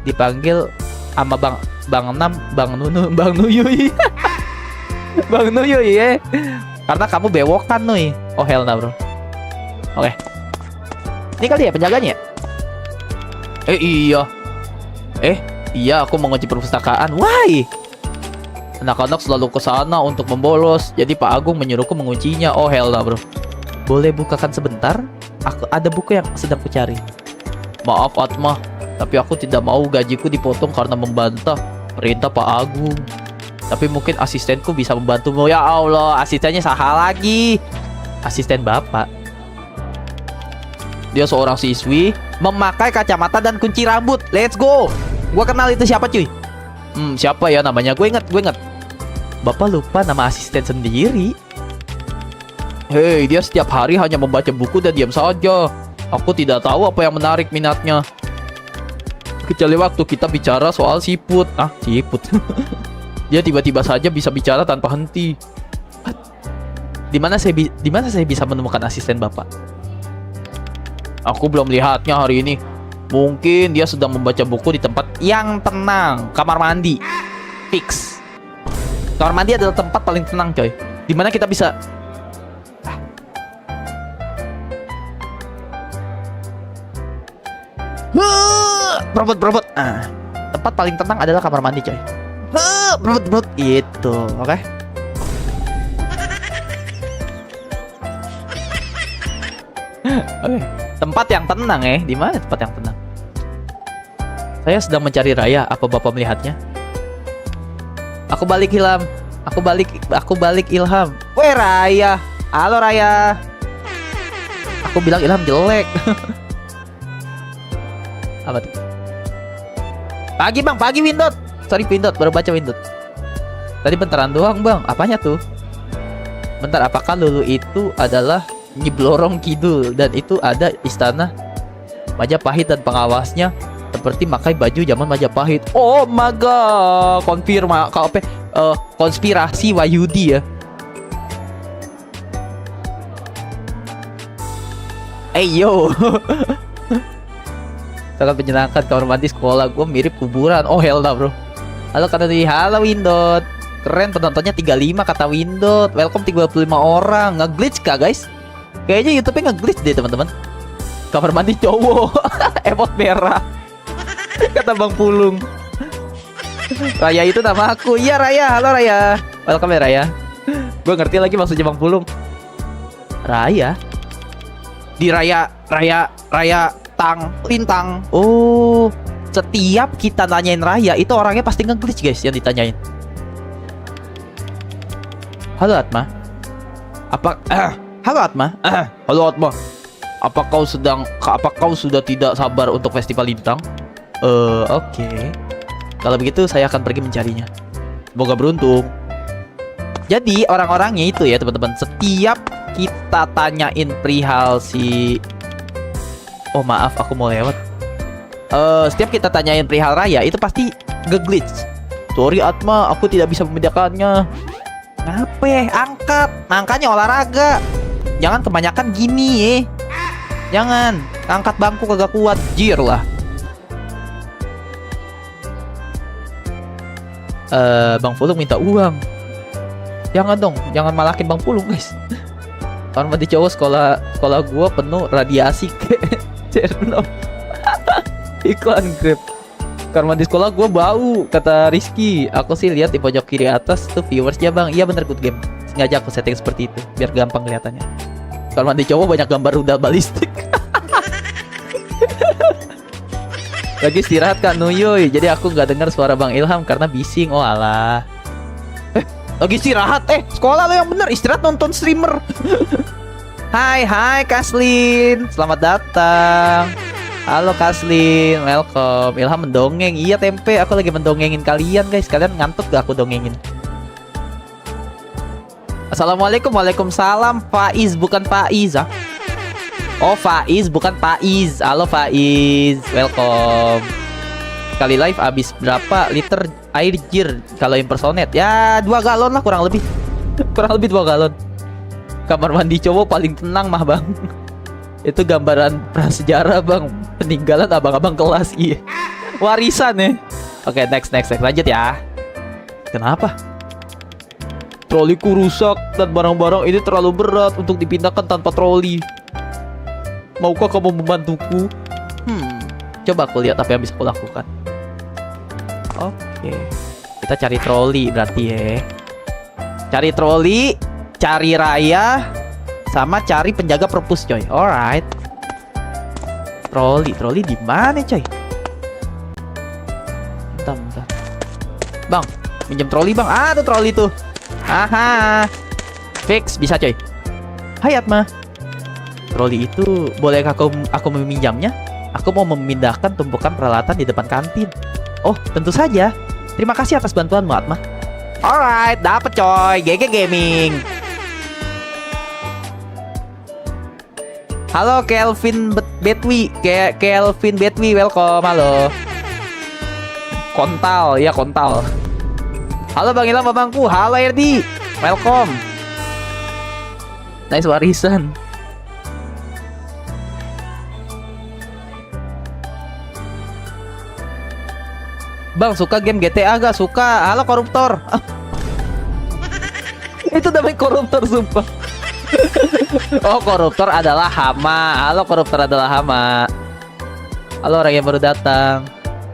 dipanggil sama Bang Enam, Bang Nunu, Bang Nuyuy. Bang Nuyuy ya. Karena kamu bewokan nuy. Oh hell no bro. Oke. Ini kali ya penjaganya. Iya. Iya, aku mau ngunci perpustakaan. Why? Anak-anak selalu ke sana untuk membolos. Jadi Pak Agung menyuruhku menguncinya. Oh hell no bro. Boleh bukakan sebentar? Aku ada buku yang sedang kucari. Maaf Atma, tapi aku tidak mau gajiku dipotong karena membantah perintah Pak Agung. Tapi mungkin asistenku bisa membantumu. Ya Allah, asistennya salah lagi. Asisten bapak. Dia seorang siswi memakai kacamata dan kunci rambut. Let's go. Gua kenal itu siapa cuy? Siapa ya namanya? Gue inget. Bapak lupa nama asisten sendiri. Hei, dia setiap hari hanya membaca buku dan diam saja. Aku tidak tahu apa yang menarik minatnya. Kecuali waktu kita bicara soal siput. Ah, siput. Dia tiba-tiba saja bisa bicara tanpa henti. Di mana saya bisa menemukan asisten Bapak? Aku belum lihatnya hari ini. Mungkin dia sedang membaca buku di tempat yang tenang. Kamar mandi. Fix. Kamar mandi adalah tempat paling tenang coy. Dimana kita bisa berobot. Tempat paling tenang adalah kamar mandi coy. Berobot itu, oke. Oke. Tempat yang tenang di mana tempat yang tenang? Saya sedang mencari Raya. Apa Bapak melihatnya? Aku balik Ilham. Aku balik Ilham. Weh Raya. Halo Raya. Aku bilang Ilham jelek. Apa tuh? Pagi bang, pagi Windot. Sorry Windot, baru baca Windot. Tadi bentaran doang bang. Apanya tuh? Bentar, apakah Lulu itu adalah Nyi Blorong Kidul dan itu ada istana Majapahit dan pengawasnya seperti makai baju zaman Majapahit. Oh my god, konspirasi Wahyudi ya. Yo. Sangat menyenangkan kamar mandi sekolah gue mirip kuburan. Oh hell no bro. Halo halo Windot. Keren penontonnya 35 kata Windot. Welcome 35 orang. Nge-glitch kah guys? Kayaknya YouTube-nya nge-glitch deh teman-teman. Kamar mandi cowok. Emot merah. Kata Bang Pulung. Raya itu nama aku. Iya Raya. Halo Raya. Welcome ya Raya. Gue ngerti lagi maksudnya Bang Pulung. Raya. Di Raya Lintang. Oh, setiap kita nanyain Raya itu orangnya pasti nge-glitch guys yang ditanyain. Halo Atma. Halo Atma. Halo Atma. Apa kau sudah tidak sabar untuk festival Lintang? Oke. Kalau begitu saya akan pergi mencarinya. Semoga beruntung. Jadi orang-orangnya itu ya teman-teman, setiap kita tanyain perihal si oh maaf aku mau lewat. Setiap kita tanyain perihal Raya itu pasti nge-glitch. Sorry Atma, aku tidak bisa membedakannya. Kenapa angkat? Angkanya olahraga. Jangan kebanyakan gini Jangan angkat bangku kagak kuat. Jir lah. Bang Pulung minta uang. Jangan dong, jangan malakin Bang Pulung guys. Kamar mandi cowok sekolah gua penuh radiasi kayak Chernobyl. Iklan Grab. Kamar mandi sekolah gua bau, kata Rizky. Aku sih lihat di pojok kiri atas tuh viewersnya bang. Iya bener, Good Game. Sengaja aku setting seperti itu biar gampang kelihatannya. Kamar mandi cowok banyak gambar rudal balistik. Lagi istirahat Kak Nuyuy, jadi aku nggak dengar suara Bang Ilham karena bising. Oh alah. Lagi istirahat. Sekolah lo yang bener. Istirahat nonton streamer. Hai Kaslin. Selamat datang. Halo Kaslin, welcome. Ilham mendongeng. Iya Tempe, aku lagi mendongengin kalian guys. Kalian ngantuk gak aku dongengin? Assalamualaikum. Waalaikumsalam. Faiz, bukan Faiz ah. Oh Faiz, bukan Faiz. Halo Faiz, welcome. Kali live habis berapa liter air jir kalau impersonate? Ya 2 galon lah kurang lebih. Kurang lebih 2 galon. Kamar mandi cowok paling tenang mah bang. Itu gambaran prasejarah bang. Peninggalan abang-abang kelas. Iya. Warisan ya. Oke, next. Lanjut ya. Kenapa? Troliku rusak dan barang-barang ini terlalu berat untuk dipindahkan tanpa troli. Maukah kamu membantuku? Coba aku lihat apa yang bisa aku lakukan. Oke. Kita cari troli berarti ya. Cari troli, cari raya, sama cari penjaga perpus coy. Alright. Troli di mana coy? Bentar. Bang, minjem troli bang. Tuh troli tuh. Aha. Fix bisa coy. Hai Atma. Troli itu bolehkah aku meminjamnya? Aku mau memindahkan tumpukan peralatan di depan kantin. Oh, tentu saja. Terima kasih atas bantuanmu Atma. Alright, dapet coy. GG Gaming. Halo Kelvin Betwi. Kelvin Betwi, welcome. Halo. Kontal, ya kontal. Halo Bang Ilham abangku. Halo Erdi, welcome. Nice warisan. Bang suka game GTA gak? Suka. Halo koruptor. Itu namanya koruptor sumpah. Oh koruptor adalah hama. Halo koruptor adalah hama. Halo orang yang baru datang.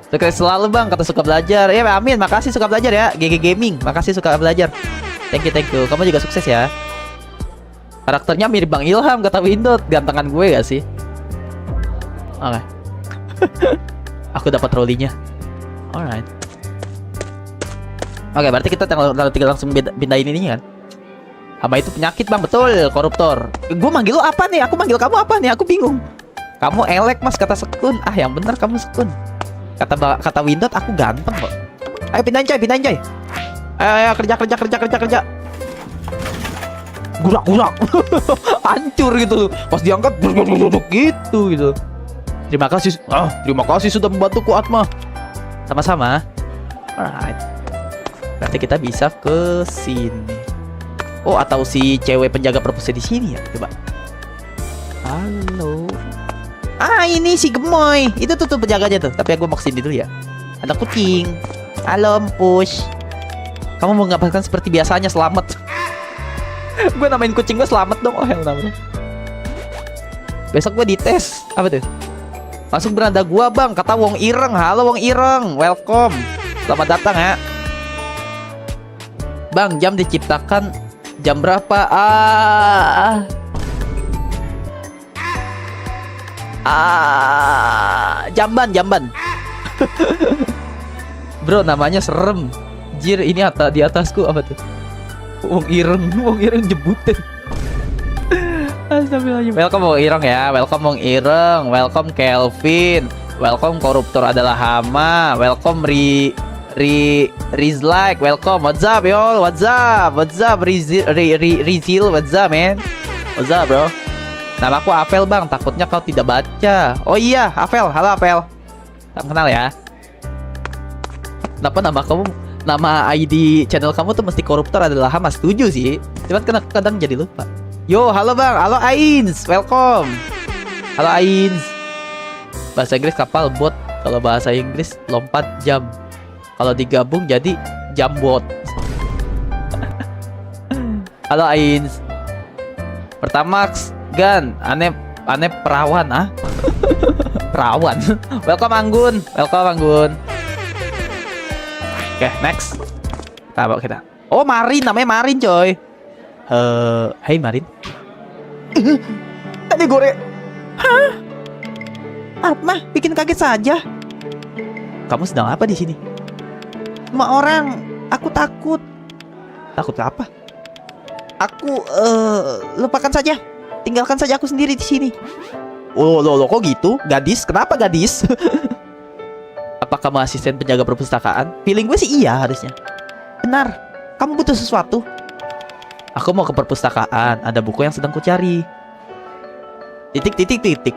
Sukses selalu bang, kata suka belajar. Ya amin, makasih suka belajar ya. GG Gaming, makasih suka belajar. Thank you. Kamu juga sukses ya. Karakternya mirip Bang Ilham kata Windot. Gantengan gue gak sih? Oke. Aku dapat trolinya. Alright. Oke, berarti kita tinggal langsung pindahin ini kan. Hama itu penyakit bang, betul koruptor. Gue manggil lo apa nih? Aku manggil kamu apa nih? Aku bingung. Kamu elek mas kata Sekun. Yang bener kamu Sekun. Kata Windot aku ganteng kok. Ayo pindahin coy. Ayo kerja. Gurak. Hancur gitu. Pas diangkat gitu. Terima kasih sudah membantuku Atma. Sama-sama. Alright. Berarti kita bisa ke sini. Oh, atau si cewek penjaga perpusnya di sini ya? Coba. Halo. Ini si gemoy. Itu tuh penjaganya tuh. Tapi aku mau kesini dulu ya. Ada kucing. Halo, Empush. Kamu mau ngapain seperti biasanya? Selamat. Gue namain kucing gue Selamat dong. Oh, yang namanya. Besok gue dites. Apa tuh? Masuk beranda gua bang. Kata Wong Ireng. Halo Wong Ireng. Welcome. Selamat datang ya. Bang, jam diciptakan jam berapa? Jamban. Bro, namanya serem. Jir, ini di atasku apa tuh? Wong Ireng jebutin. Astagfirullahaladzim. Welcome Wong Ireng ya. Welcome Wong Ireng. Welcome Kelvin. Welcome koruptor adalah hama. Welcome Rizlike. Welcome. What's up yo? What's up Rizil. What's up man? What's up bro? Nama aku Avel bang. Takutnya kau tidak baca. Oh iya Avel. Halo Avel. Tak kenal ya. Kenapa nama ID channel kamu tuh mesti koruptor adalah hama? Setuju sih. Cuman kadang jadi lupa. Yo, halo bang, halo Ains, welcome. Halo Ains. Bahasa Inggris kapal bot, kalau bahasa Inggris lompat jam. Kalau digabung jadi jambot. Halo Ains. Pertamax, Gan, aneh perawan ah. Perawan. Welcome Anggun. Oke, next. Kita. Oh, Marin, namanya Marin coy. Hey Marin. Tadi gore. Hah? Atma, bikin kaget saja. Kamu sedang apa di sini? Semua orang, aku takut. Takut apa? Aku lupakan saja. Tinggalkan saja aku sendiri di sini. Oh, lo kok gitu? Gadis? Kenapa gadis? Apa kamu asisten penjaga perpustakaan? Feeling gue sih iya harusnya. Benar. Kamu butuh sesuatu? Aku mau ke perpustakaan. Ada buku yang sedang kucari. Titik.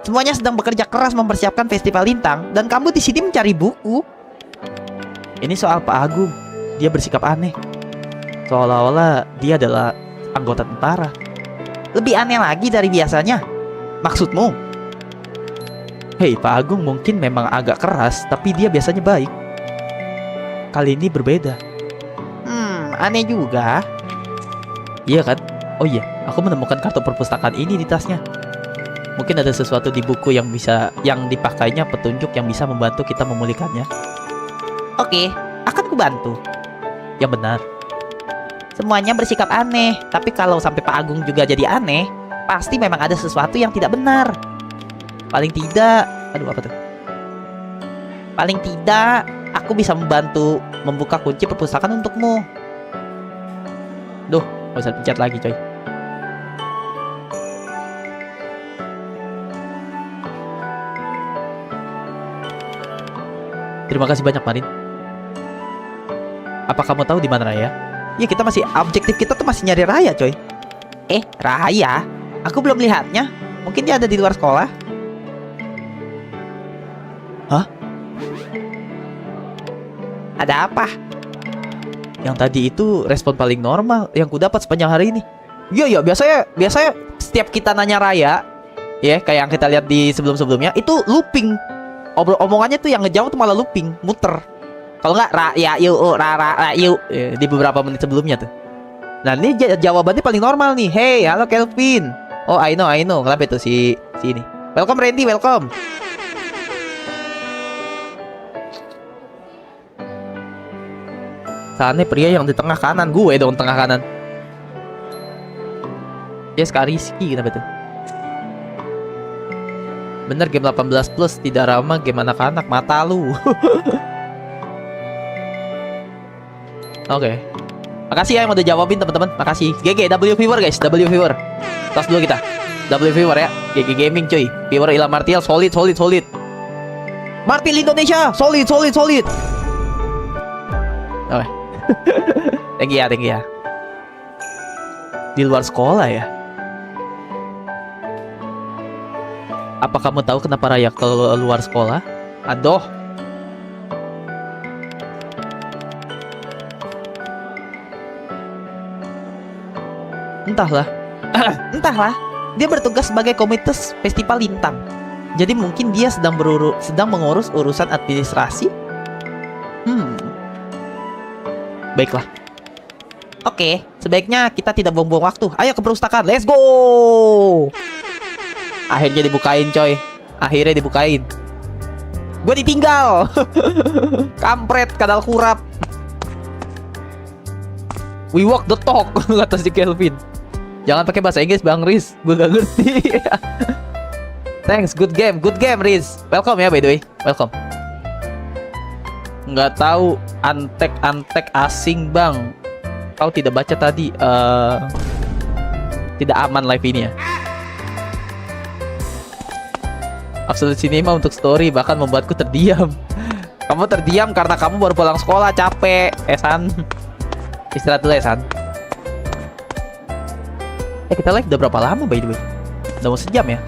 Semuanya sedang bekerja keras mempersiapkan festival lintang, dan kamu di sini mencari buku. Ini soal Pak Agung. Dia bersikap aneh. Seolah-olah dia adalah anggota tentara. Lebih aneh lagi dari biasanya. Maksudmu? Hei, Pak Agung mungkin memang agak keras, tapi dia biasanya baik. Kali ini berbeda. Aneh juga. Iya kan? Oh iya, aku menemukan kartu perpustakaan ini di tasnya. Mungkin ada sesuatu di buku yang dipakainya petunjuk yang bisa membantu kita memulihkannya. Oke, akan kubantu. Yang benar. Semuanya bersikap aneh, tapi kalau sampai Pak Agung juga jadi aneh, pasti memang ada sesuatu yang tidak benar. Paling tidak, apa tuh? Paling tidak, aku bisa membantu membuka kunci perpustakaan untukmu. Duh, gak usah pencet lagi, coy. Terima kasih banyak, Marin. Apa kamu tahu di mana Raya? Ya, kita masih objektif kita tuh masih nyari Raya, coy. Raya? Aku belum lihatnya. Mungkin dia ada di luar sekolah. Hah? Ada apa? Yang tadi itu respon paling normal yang ku dapat sepanjang hari ini. Iya, biasanya setiap kita nanya Raya, ya kayak yang kita lihat di sebelum-sebelumnya, itu looping. Omongannya tuh yang ngejawab tuh malah looping, muter. Kalau nggak Raya yuk, Rara yuk, ya, di beberapa menit sebelumnya tuh. Nah, ini jawabannya paling normal nih. Hey, halo Kelvin. Oh, I know. Kenapa itu si ini? Welcome Randy, welcome. Saatnya pria yang di tengah kanan, gue dong tengah kanan. Yes, Kak Rizky, kenapa tuh? Bener, game 18 plus, tidak ramah game anak-anak, mata lu. Oke. Makasih ya yang udah jawabin teman-teman. Makasih. GG W viewer guys, W viewer. Tos dulu kita. W viewer ya. GG gaming cuy. Viewer Ilham Martial solid. Martil Indonesia solid. Oke. Thank you ya. Di luar sekolah ya. Apa kamu tahu kenapa Raya ke luar sekolah? Aduh. Entahlah. Dia bertugas sebagai komites festival lintang. Jadi mungkin dia sedang mengurus urusan administrasi. Baiklah. Oke, sebaiknya kita tidak buang-buang waktu. Ayo ke perpustakaan, let's go. Akhirnya dibukain, coy. Gue ditinggal. Kampret, kadal kurap. We walk the talk, kata si Kelvin. Jangan pakai bahasa Inggris, Bang Riz. Gue gak ngerti. Thanks, good game, Riz. Welcome ya, by the way. Welcome. Nggak tahu, antek asing, Bang. Kau tidak baca tadi. Tidak aman live ini ya. Absolute Cinema untuk story bahkan membuatku terdiam. Kamu terdiam karena kamu baru pulang sekolah, capek, San. Istirahat dulu ya, San. Kita live udah berapa lama by the way? Udah mau sejam ya.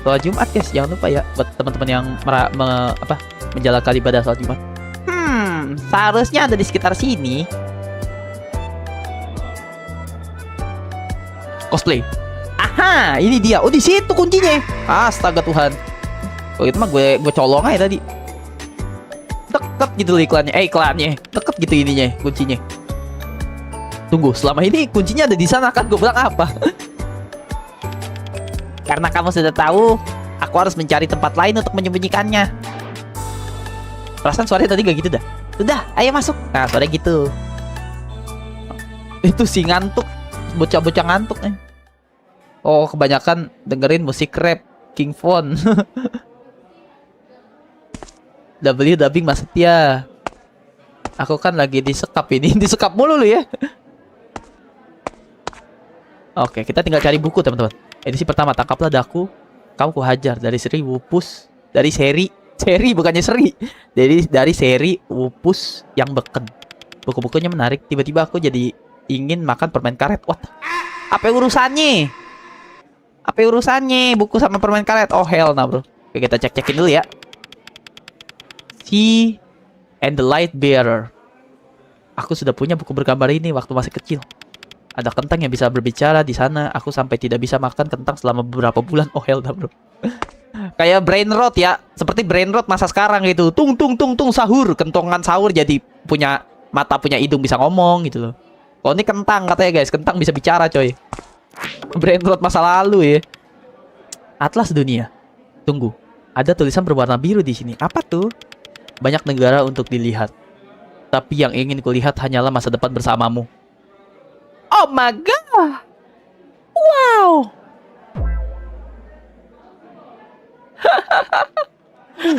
Sholat Jumat guys, jangan lupa ya buat teman-teman yang menjalankan ibadah sholat Jumat. Seharusnya ada di sekitar sini. Cosplay. Aha, ini dia. Oh, di situ kuncinya. Astaga Tuhan. Oh, itu mah gue colong aja tadi. Deket gitu loh iklannya. Deket gitu ininya, kuncinya. Tunggu, selama ini kuncinya ada di sana kan? Gue bilang apa? Karena kamu sudah tahu, aku harus mencari tempat lain untuk menyembunyikannya. Perasaan suaranya tadi gak gitu dah. Udah, ayo masuk. Nah, suaranya gitu. Itu si ngantuk. Bocah-bocah ngantuk nih. Oh, kebanyakan dengerin musik rap King Von. W dubbing Mas Setia. Aku kan lagi disekap ini. Disekap mulu lu ya. Oke, kita tinggal cari buku teman-teman. Edisi pertama, tangkaplah daku, kamu kuhajar. Dari seri Wupus. Dari seri bukannya seri. Dari seri Wupus yang beken. Buku-bukunya menarik. Tiba-tiba aku jadi ingin makan permen karet. What? Apa urusannya? Apa urusannya buku sama permen karet? Oh hell nah bro. Oke, kita cek-cekin dulu ya. She and the Light Bearer. Aku sudah punya buku bergambar ini waktu masih kecil. Ada kentang yang bisa berbicara di sana. Aku sampai tidak bisa makan kentang selama beberapa bulan. Oh hell dah bro. Kayak brain rot ya. Seperti brain rot masa sekarang gitu. Tung sahur. Kentongan sahur jadi punya mata, punya hidung, bisa ngomong gitu loh. Kalau ini kentang katanya guys. Kentang bisa bicara coy. Brain rot masa lalu ya. Atlas dunia. Tunggu. Ada tulisan berwarna biru di sini. Apa tuh? Banyak negara untuk dilihat. Tapi yang ingin kulihat hanyalah masa depan bersamamu. Oh my god. Wow.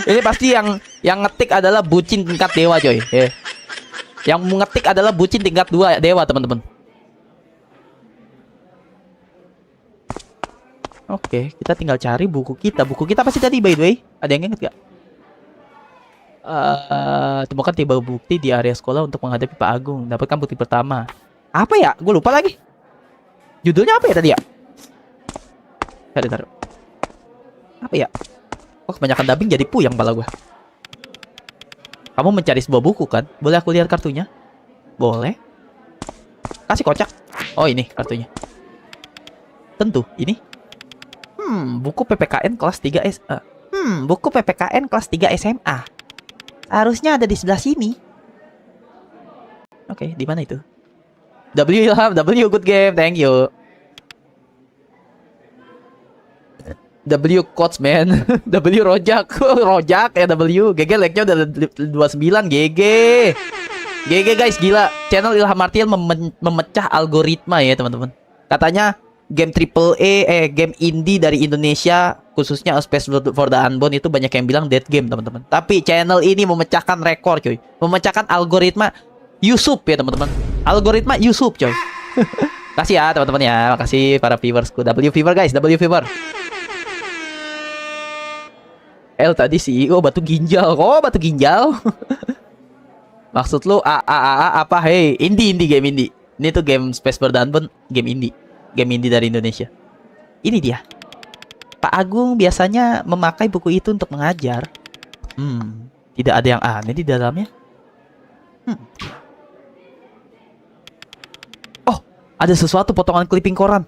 Ini pasti yang ngetik adalah bucin tingkat dewa coy. Yang mengetik adalah bucin tingkat 2 dewa teman-teman. Oke, kita tinggal cari buku kita. Buku kita pasti tadi by the way. Ada yang inget gak? Temukan tiba bukti di area sekolah untuk menghadapi Pak Agung. Dapatkan bukti pertama. Apa ya? Gue lupa lagi. Judulnya apa ya tadi ya? Taruh. Apa ya? Oh, kebanyakan dubbing jadi puyeng kepala gue. Kamu mencari sebuah buku kan? Boleh aku lihat kartunya? Boleh. Kasih kocak. Oh ini kartunya. Tentu, ini. Buku PPKN kelas 3 buku PPKN kelas 3 SMA. Harusnya ada di sebelah sini. Oke, di mana itu? W Ilham, W good game, thank you. W coach man. W rojak. Rojak ya W. GG like-nya udah 29 GG. GG guys, gila. Channel Ilham Martial memecah algoritma ya, teman-teman. Katanya game AAA game indie dari Indonesia, khususnya A Space for the Unborn itu banyak yang bilang dead game, teman-teman. Tapi channel ini memecahkan rekor, coy. Memecahkan algoritma YouTube ya, teman-teman. Algoritma YouTube, coy. Kasih ya, teman-teman ya. Makasih para viewersku. W viewer guys, W viewer. Tadi CEO batu ginjal. Oh, batu ginjal. Maksud lu apa? Hey, indie game indie. Ini tuh game Space for the Unborn, game indie. Game indie dari Indonesia. Ini dia. Pak Agung biasanya memakai buku itu untuk mengajar. Tidak ada yang aneh di dalamnya. Oh, ada sesuatu, potongan clipping koran.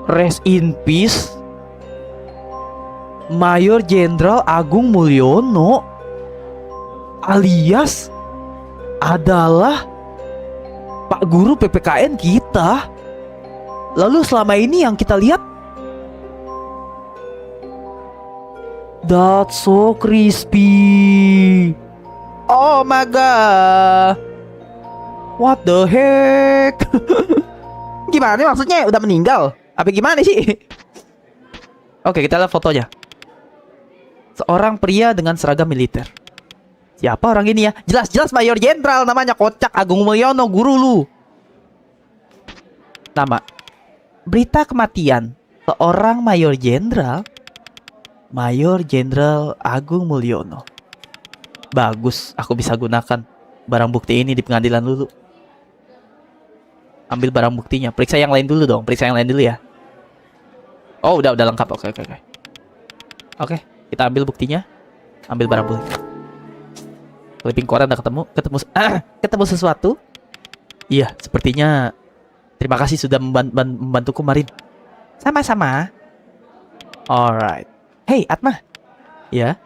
Rest in peace Mayor Jenderal Agung Mulyono, alias adalah Pak Guru PPKN kita. Lalu selama ini yang kita lihat, that's so crispy. Oh my god. What the heck? Gimana maksudnya? Udah meninggal? Apa gimana sih? Oke, kita lihat fotonya. Seorang pria dengan seragam militer. Siapa orang ini ya? Jelas-jelas Mayor Jenderal namanya, kocak. Agung Mulyono, guru lu. Nama. Berita kematian seorang Mayor Jenderal. Mayor Jenderal Agung Mulyono. Bagus, aku bisa gunakan barang bukti ini di pengadilan dulu. Ambil barang buktinya. Periksa yang lain dulu dong. Periksa yang lain dulu ya. Oh, udah lengkap. Oke. Oke, kita ambil buktinya. Ambil barang bukti. Clipping koran udah ketemu sesuatu. Iya, sepertinya. Terima kasih sudah membantuku, Marin. Sama-sama. Alright. Hey, Atma. Ya.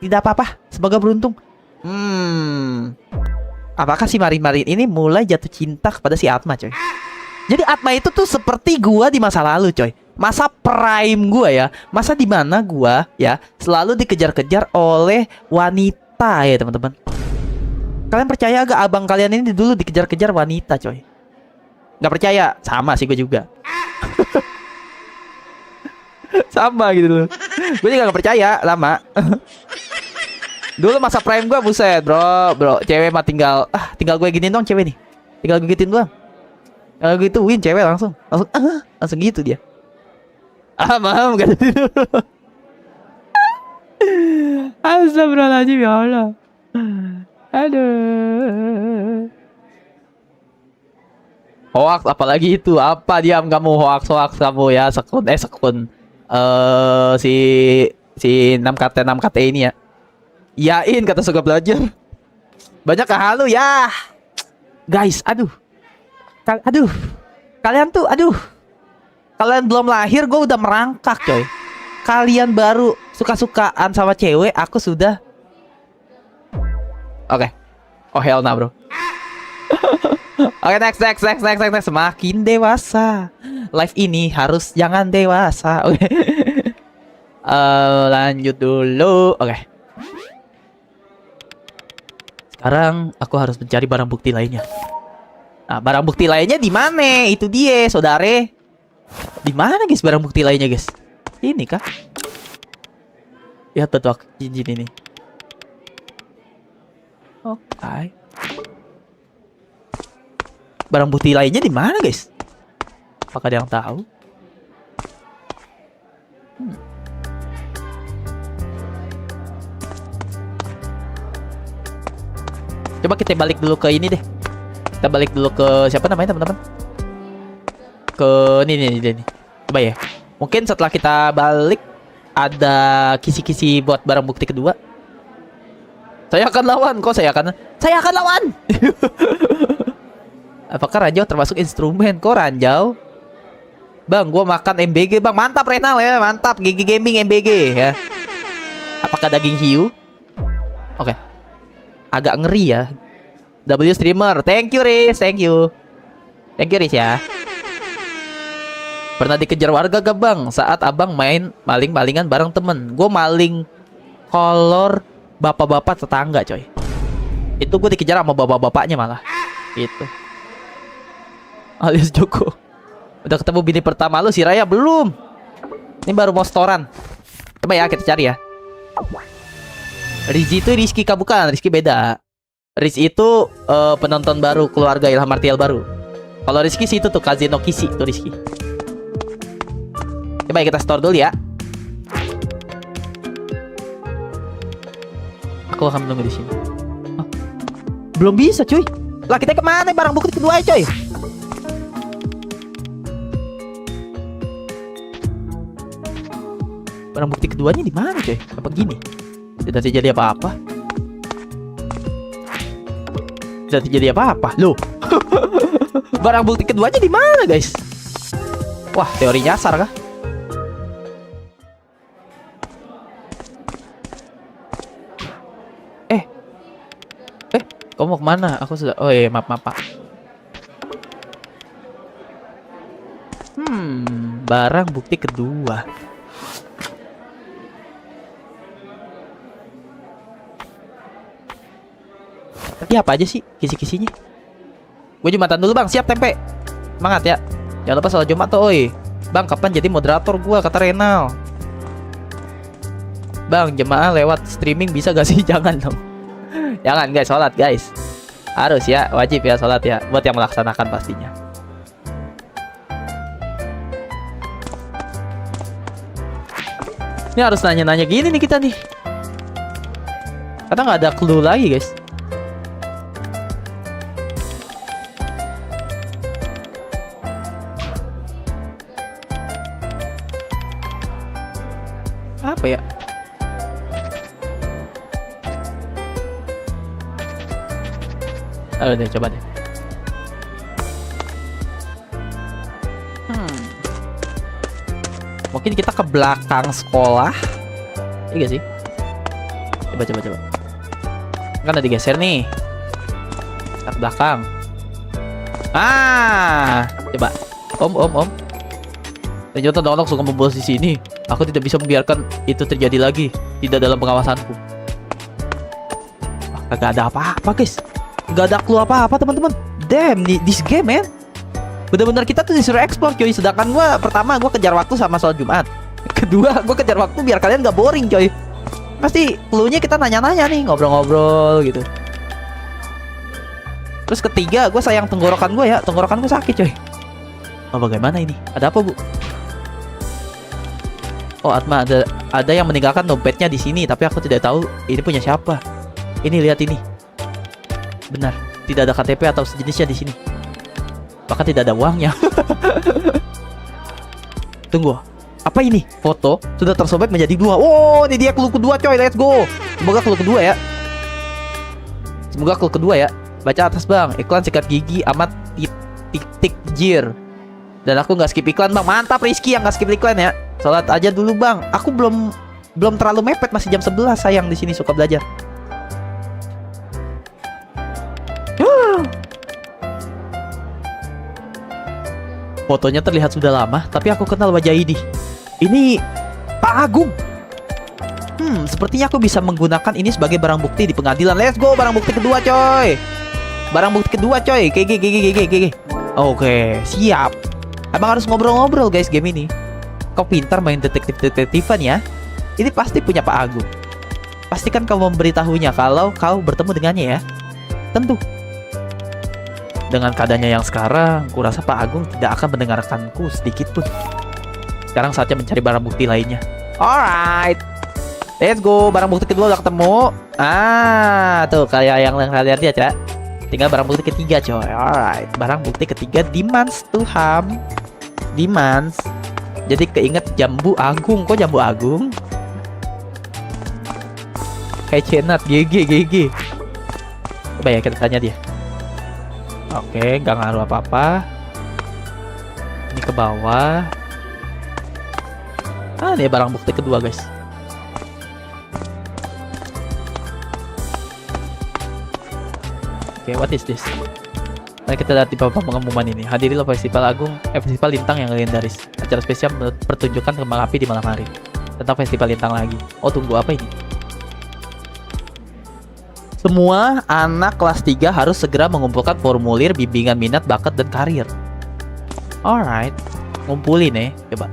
Tidak apa-apa. Semoga beruntung. Apakah si Marin ini mulai jatuh cinta kepada si Atma, coy? Jadi Atma itu tuh seperti gua di masa lalu, coy. Masa prime gua ya. Masa dimana gua ya selalu dikejar-kejar oleh wanita ya, teman-teman. Kalian percaya gak abang kalian ini dulu dikejar-kejar wanita, coy? Nggak percaya? Sama sih gue juga. Sama gitu loh. Gue juga gak percaya lama. Dulu masa prime gue, buset bro, cewek mah tinggal gue giniin doang cewek nih. Tinggal gue gituin doang. Kalau gitu win cewek langsung langsung gitu dia. Mam kata dia. Astagfirullahaladzim, ya Allah. Aduh. Hoax apalagi itu? Apa diam kamu, hoax kamu ya, sekun. Si 6KT ini ya. Yain kata suka belajar. Banyak halu ya. Guys, aduh. Kalian tuh kalian belum lahir gue udah merangkak, coy. Kalian baru suka-sukaan sama cewek, aku sudah. Oke. Oh hell nah, bro. Oke, next. Semakin dewasa. Life ini harus jangan dewasa. Oke. Lanjut dulu. Oke. Sekarang aku harus mencari barang bukti lainnya. Nah, barang bukti lainnya di mana? Itu dia, saudare. Di mana, guys, barang bukti lainnya, guys? Ini kah? Lihat tuh cincin ini. Oke. Barang bukti lainnya di mana, guys? Apakah ada yang tahu? Coba kita balik dulu ke ini deh. Kita balik dulu ke siapa namanya, teman-teman? Ke ini. Coba ya. Mungkin setelah kita balik ada kisi-kisi buat barang bukti kedua. Saya akan lawan. Kok saya akan lawan? Apakah ranjau termasuk instrumen? Kok ranjau? Bang, gua makan MBG, Bang. Mantap Renal ya, mantap. GG Gaming MBG ya. Apakah daging hiu? Oke. Agak ngeri ya. W streamer. Thank you, Riz. Thank you, Riz ya. Pernah dikejar warga gak, Bang? Saat abang main maling-malingan bareng temen. Gue maling kolor bapak-bapak tetangga, coy. Itu gue dikejar sama bapak-bapaknya malah. Itu alias Joko. Udah ketemu bini pertama lu, si Raya? Belum. Ini baru mau storan. Coba ya kita cari ya. Rizky itu Rizky kah? Bukan, Rizky beda. Rizky itu penonton baru keluarga Ilham Martial baru. Kalau Rizky sih itu tuh Kazeno Kisi tuh Rizky. Coba ya kita store dulu ya. Aku akan menunggu di sini. Oh, belum bisa, cuy. Lah kita kemana barang bukti kedua, coy? Barang bukti keduanya di mana, coy? Apa gini? Tidak terjadi apa-apa. Tidak terjadi apa-apa. Loh. Barang bukti keduanya di mana, guys? Wah, teori nyasar kah? Kamu mau kemana? Aku sudah. Oh iya, maaf Pak. Barang bukti kedua. Tapi apa aja sih kisi-kisinya? Gue Jumatan dulu, Bang. Siap tempe. Semangat ya. Jangan lupa sholat Jumat tuh, oi. Bang, kapan jadi moderator gua? Kata Renal. Bang, jemaah lewat streaming bisa gak sih? Jangan dong. Jangan guys, sholat guys. Harus ya, wajib ya sholat ya. Buat yang melaksanakan pastinya. Ini harus nanya-nanya gini nih kita nih. Karena nggak ada clue lagi guys. Apa ya? Ayo deh, coba deh. Mungkin kita ke belakang sekolah. Iya gak sih? Coba. Kan udah digeser nih. Kita ke belakang. Coba. Om. Ternyata Donok suka membolos di sini. Aku tidak bisa membiarkan itu terjadi lagi. Tidak dalam pengawasanku. Kagak ada apa-apa, guys. Gak ada clue apa-apa teman-teman. Damn, this game man. Bener-bener kita tuh disuruh explore coy. Sedangkan pertama gue kejar waktu sama sholat Jumat. Kedua gue kejar waktu biar kalian gak boring coy. Pasti clue-nya kita nanya-nanya nih, ngobrol-ngobrol gitu. Terus ketiga gue sayang tenggorokan gue ya. Tenggorokan gue sakit coy. Oh bagaimana ini? Ada apa bu? Oh Atma, ada yang meninggalkan dompetnya di sini, tapi aku tidak tahu ini punya siapa. Ini lihat ini. Benar, tidak ada KTP atau sejenisnya di sini. Bahkan tidak ada uangnya. Tunggu, apa ini? Foto sudah tersobek menjadi 2. Oh, ini dia clue kedua coy, let's go. Semoga clue kedua ya. Semoga clue kedua ya. Baca atas bang, iklan sikat gigi amat tik jir. Dan aku nggak skip iklan bang, mantap Rizky yang nggak skip iklan ya. Sholat aja dulu bang, aku belum terlalu mepet, masih jam 11 sayang di sini suka belajar. Fotonya terlihat sudah lama, tapi aku kenal wajah ini. Ini Pak Agung. Sepertinya aku bisa menggunakan ini sebagai barang bukti di pengadilan. Let's go, barang bukti kedua coy. Barang bukti kedua coy. GG. Oke, siap. Emang harus ngobrol-ngobrol guys game ini. Kau pintar main detektif-detektifan ya. Ini pasti punya Pak Agung. Pastikan kau memberitahunya kalau kau bertemu dengannya ya. Tentu. Dengan keadaannya yang sekarang, kurasa Pak Agung tidak akan mendengarkanku sedikit pun. Sekarang saatnya mencari barang bukti lainnya. Alright, let's go. Barang bukti kedua udah ketemu. Tuh kayak yang kalian lihat ya. Tinggal barang bukti ketiga coy. Alright, barang bukti ketiga demands to harm. Demands. Jadi keinget jambu agung. Kok jambu agung? Kayak cenat. GG. Coba ya kita tanya dia. Oke, nggak ngaruh apa-apa. Ini ke bawah. Ini barang bukti kedua guys. Oke, what is this? Mari kita lihat di papan pengumuman ini. Hadirilah Festival Lintang yang legendaris. Acara spesial pertunjukan kembang api di malam hari. Tentang Festival Lintang lagi. Oh, tunggu apa ini? Semua anak kelas 3 harus segera mengumpulkan formulir bimbingan minat, bakat, dan karir. Alright, ngumpulin nih, coba.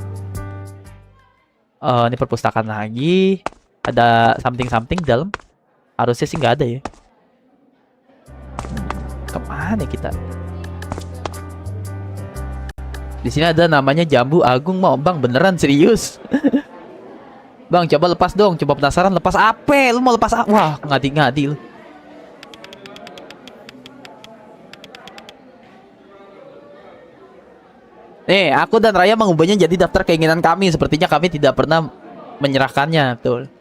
Ini perpustakaan lagi. Ada something dalam. Harusnya sih nggak ada ya. Kemana kita? Di sini ada namanya jambu agung mau bang, beneran serius? Bang, coba lepas dong. Coba penasaran lepas apa? Lu mau lepas apa? Wah, ngadi lu. Nih, aku dan Raya mengubahnya jadi daftar keinginan kami. Sepertinya kami tidak pernah menyerahkannya, betul.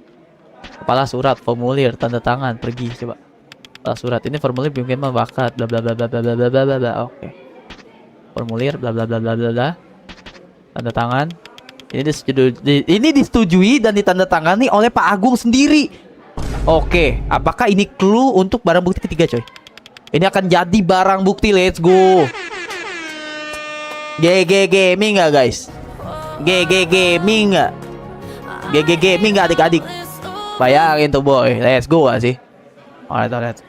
Kepala surat, formulir, tanda tangan, pergi coba. Kepala surat, ini formulir bimbingan bakat, bla bla bla bla bla bla bla bla. Oke. Formulir, bla bla bla bla bla bla. Tanda tangan. Ini disetujui dan ditandatangani oleh Pak Agung sendiri. Oke, apakah ini clue untuk barang bukti ketiga, coy? Ini akan jadi barang bukti, let's go. GG Gaming nggak guys? GG Gaming nggak? GG Gaming nggak adik-adik? Bayangin tuh boy, let's go gak sih? Alright.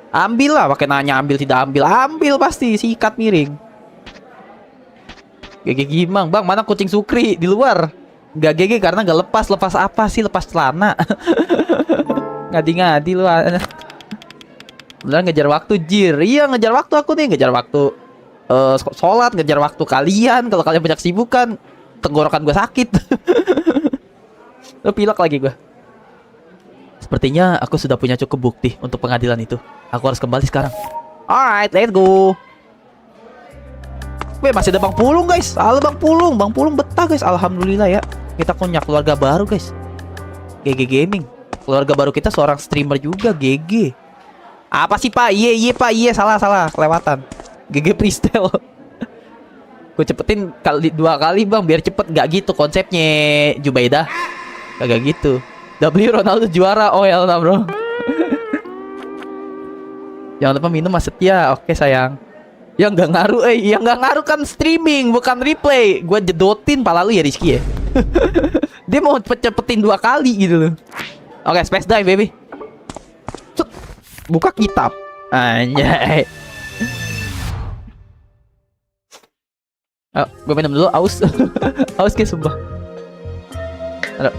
Ambil lah, pakai nanya ambil tidak ambil pasti, sikat miring. GG Gimang, bang mana kucing Sukri di luar? Gak GG karena gak lepas apa sih, lepas celana. Ngadi-ngadi lu. Beneran ngejar waktu jir. Iya ngejar waktu aku nih. Ngejar waktu sholat. Ngejar waktu kalian. Kalau kalian banyak sibukan, tenggorokan gue sakit. Lo pilek lagi gue. Sepertinya aku sudah punya cukup bukti untuk pengadilan itu. Aku harus kembali sekarang. Alright, let's go. Weh, masih ada Bang Pulung guys. Halo Bang Pulung. Bang Pulung betah guys. Alhamdulillah ya. Kita punya keluarga baru guys. GG Gaming. Keluarga baru kita seorang streamer juga. GG. Apa sih pak? Iya pak, iya salah kelewatan. GG Pristel. Gue cepetin dua kali bang biar cepet. Gak gitu konsepnya Jubaidah. Kagak gitu. W Ronaldo juara. Oh ya bro. Jangan lupa minum Mas Setia. Oke sayang. Yang nggak ngaruh yang nggak ngaruh kan streaming bukan replay. Gue jedotin pala lu ya Rizky ya. Dia mau cepetin dua kali gitu loh. Oke, space dive baby. Cuk. Buka kitab. Anjay. Gue minum dulu, aus. Aus kayak sumpah. Aduh.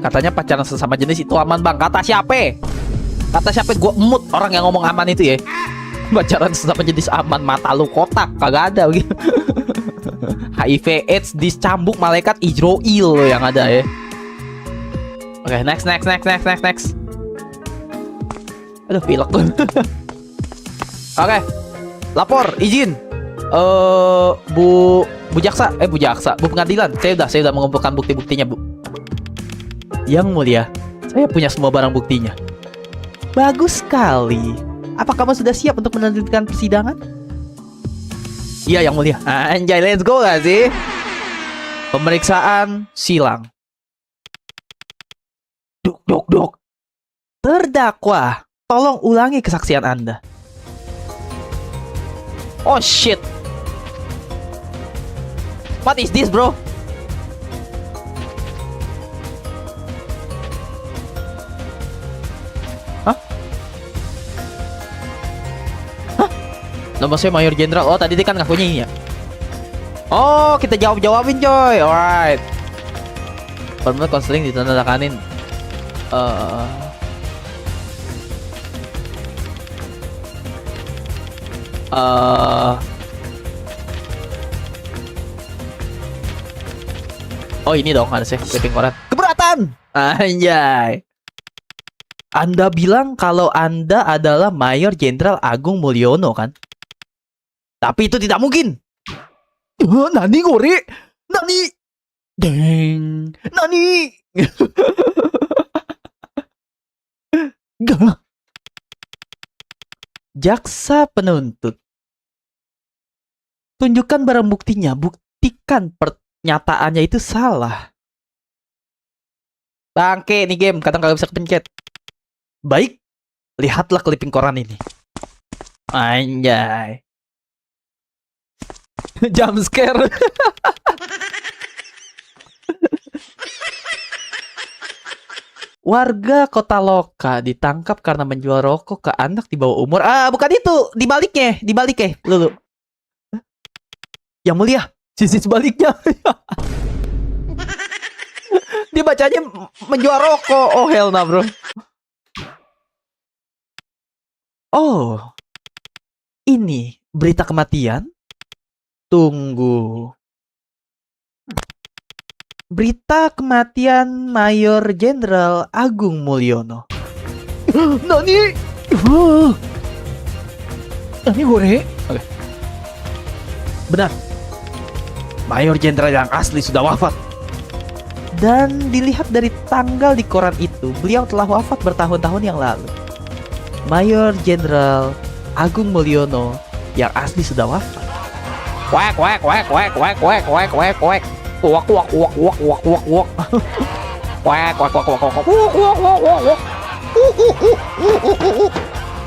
Katanya pacaran sesama jenis itu aman bang. Kata siapa? Kata siapa? Gue emut orang yang ngomong aman itu ya. Pacaran sesama jenis aman, mata lu kotak. Kagak ada begitu. HIV AIDS dicambuk malaikat Israel lo yang ada ya. Oke, next. Aduh, pilek tuh. Oke, lapor, izin. Bu jaksa, Bu pengadilan. Saya udah mengumpulkan bukti-buktinya, Bu. Yang mulia, saya punya semua barang buktinya. Bagus sekali. Apa kamu sudah siap untuk melanjutkan persidangan? Iya, yang mulia. Anjay, let's go gak sih? Pemeriksaan silang. Duk. Terdakwa, tolong ulangi kesaksian Anda. Oh shit. What is this, bro? Nama saya Mayor Jenderal. Oh, tadi dia kan ngakunya ini ya. Oh, kita jawabin coy. Alright. Permen konseling ditandatangani. Oh, ini dong ada sih clipping koran. Keberatan. Anjay. Anda bilang kalau Anda adalah Mayor Jenderal Agung Mulyono kan? Tapi itu tidak mungkin. Nani Gori? Nani? Deng. Nani? Jaksa penuntut. Tunjukkan barang buktinya. Buktikan pernyataannya itu salah. Bangke nih game. Kadang kagak bisa kepencet. Baik. Lihatlah clipping koran ini. Anjay. Jump scare. Warga kota Loka ditangkap karena menjual rokok ke anak di bawah umur. Bukan itu, dibaliknya. Lu. Yang mulia, sisi sebaliknya. Dia bacanya menjual rokok. Oh hell nah, bro. Oh. Ini berita kematian. Tunggu. Berita kematian Mayor Jenderal Agung Mulyono. Nani? Nani Gore? Oke. Benar. Mayor Jenderal yang asli sudah wafat. Dan dilihat dari tanggal di koran itu, beliau telah wafat bertahun-tahun yang lalu. Mayor Jenderal Agung Mulyono yang asli sudah wafat. Wak.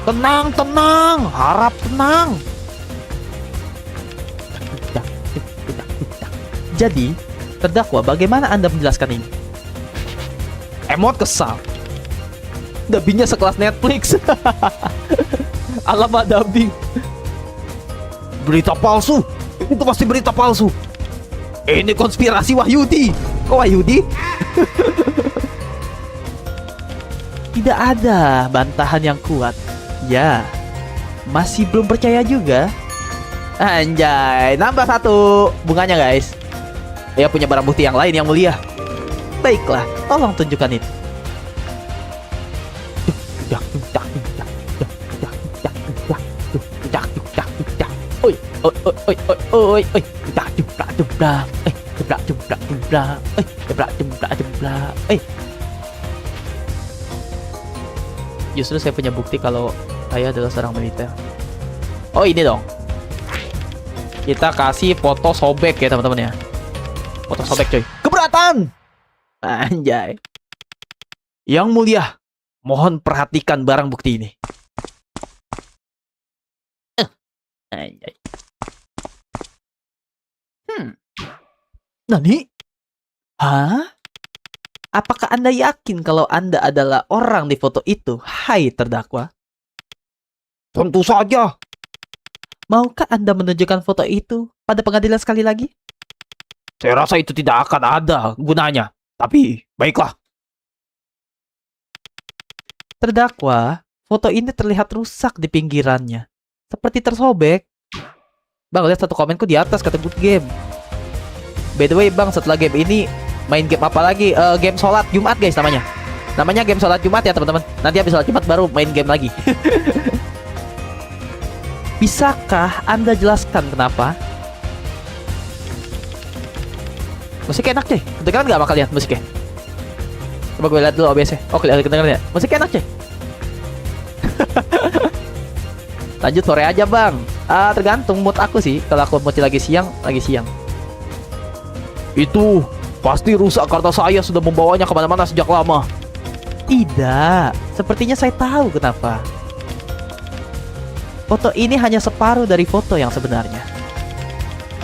Tenang, harap tenang. Jadi, terdakwa, bagaimana Anda menjelaskan ini? Emot kesal. Dubbingnya sekelas Netflix. Alamat dubbing. Berita palsu. Itu pasti berita palsu. Ini konspirasi Wahyudi. Kok Wahyudi? Tidak ada bantahan yang kuat. Ya, masih belum percaya juga. Anjay, nambah satu bunganya guys. Ya punya barang bukti yang lain yang mulia. Baiklah, tolong tunjukkan itu. Justru saya punya bukti kalau saya adalah seorang militer. Oh ini dong. Kita kasih foto sobek ya teman-teman ya. Foto sobek coy. Keberatan. Anjay. Yang mulia, mohon perhatikan barang bukti ini. Anjay. Nani? Hah? Apakah Anda yakin kalau Anda adalah orang di foto itu? Hai terdakwa. Tentu saja. Maukah Anda menunjukkan foto itu pada pengadilan sekali lagi? Saya rasa itu tidak akan ada gunanya. Tapi, baiklah. Terdakwa, foto ini terlihat rusak di pinggirannya. Seperti tersobek. Bang, lihat satu komenku di atas kata good game. By the way, Bang, setelah game ini main game apa lagi? Game sholat Jumat, guys, namanya. Namanya game sholat Jumat ya, teman-teman. Nanti habis sholat Jumat baru main game lagi. Bisakah Anda jelaskan kenapa? Musiknya enak, cuy. Kedengeran nggak sama kalian musiknya? Coba gue lihat dulu OBS-nya. Oh, kelihatan kedengeran ya? Musiknya enak, cuy. Lanjut sore aja, Bang. Tergantung mood aku sih. Kalau aku mood lagi siang, lagi siang. Itu pasti rusak karena saya sudah membawanya kemana-mana sejak lama. Tidak, sepertinya saya tahu kenapa. Foto ini hanya separuh dari foto yang sebenarnya.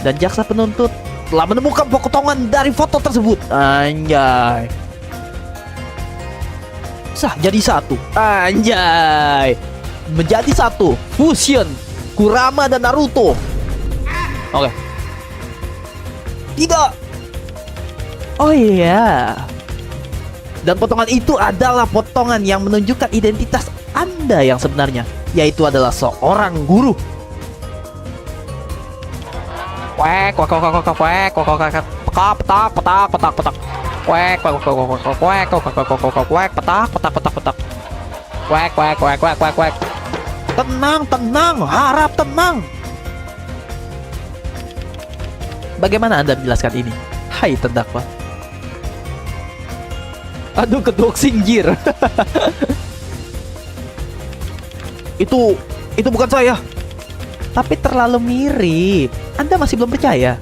Dan jaksa penuntut telah menemukan potongan dari foto tersebut. Anjay. Sah jadi satu. Anjay. Menjadi satu. Fusion Kurama dan Naruto. Oke. Tidak. Oh iya. Dan potongan itu adalah potongan yang menunjukkan identitas Anda yang sebenarnya, yaitu adalah seorang guru. Wek, wek, wek, wek, wek, petak, petak, petak, petak, petak. Wek, wek, wek, wek, wek, wek, wek, petak, petak, petak, petak. Wek, wek, wek, wek, wek, wek. Tenang, tenang, harap tenang. Bagaimana Anda menjelaskan ini? Hai terdakwa. Aduh, kedok singgir. Itu bukan saya. Tapi terlalu mirip. Anda masih belum percaya?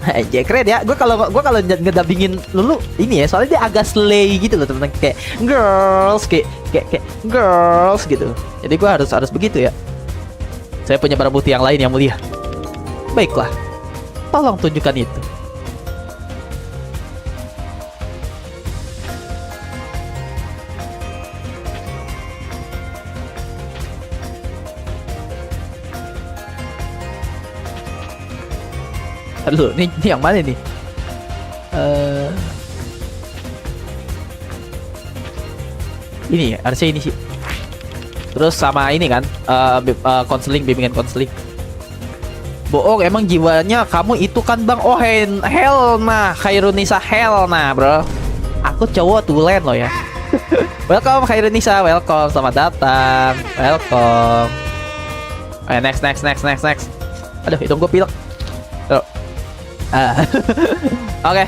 Aja keren ya. Gue kalau ngedabingin Lulu ini ya, soalnya dia agak slay gitu loh, teman-teman. Kayak girls, kayak girls gitu. Jadi gue harus begitu ya. Saya punya barang bukti yang lain yang mulia. Baiklah. Tolong tunjukkan itu. Aduh, ini yang mana nih? Ini harusnya ini sih. Terus sama ini kan, konseling, bimbingan konseling. Bohong, emang jiwanya kamu itu kan, Bang. Oh, hell nah, Khairunisa hell nah, bro. Aku cowok tulen loh ya. Welcome Khairunisa, welcome, selamat datang, welcome. Next. Aduh, hidung gue pilek. Oke.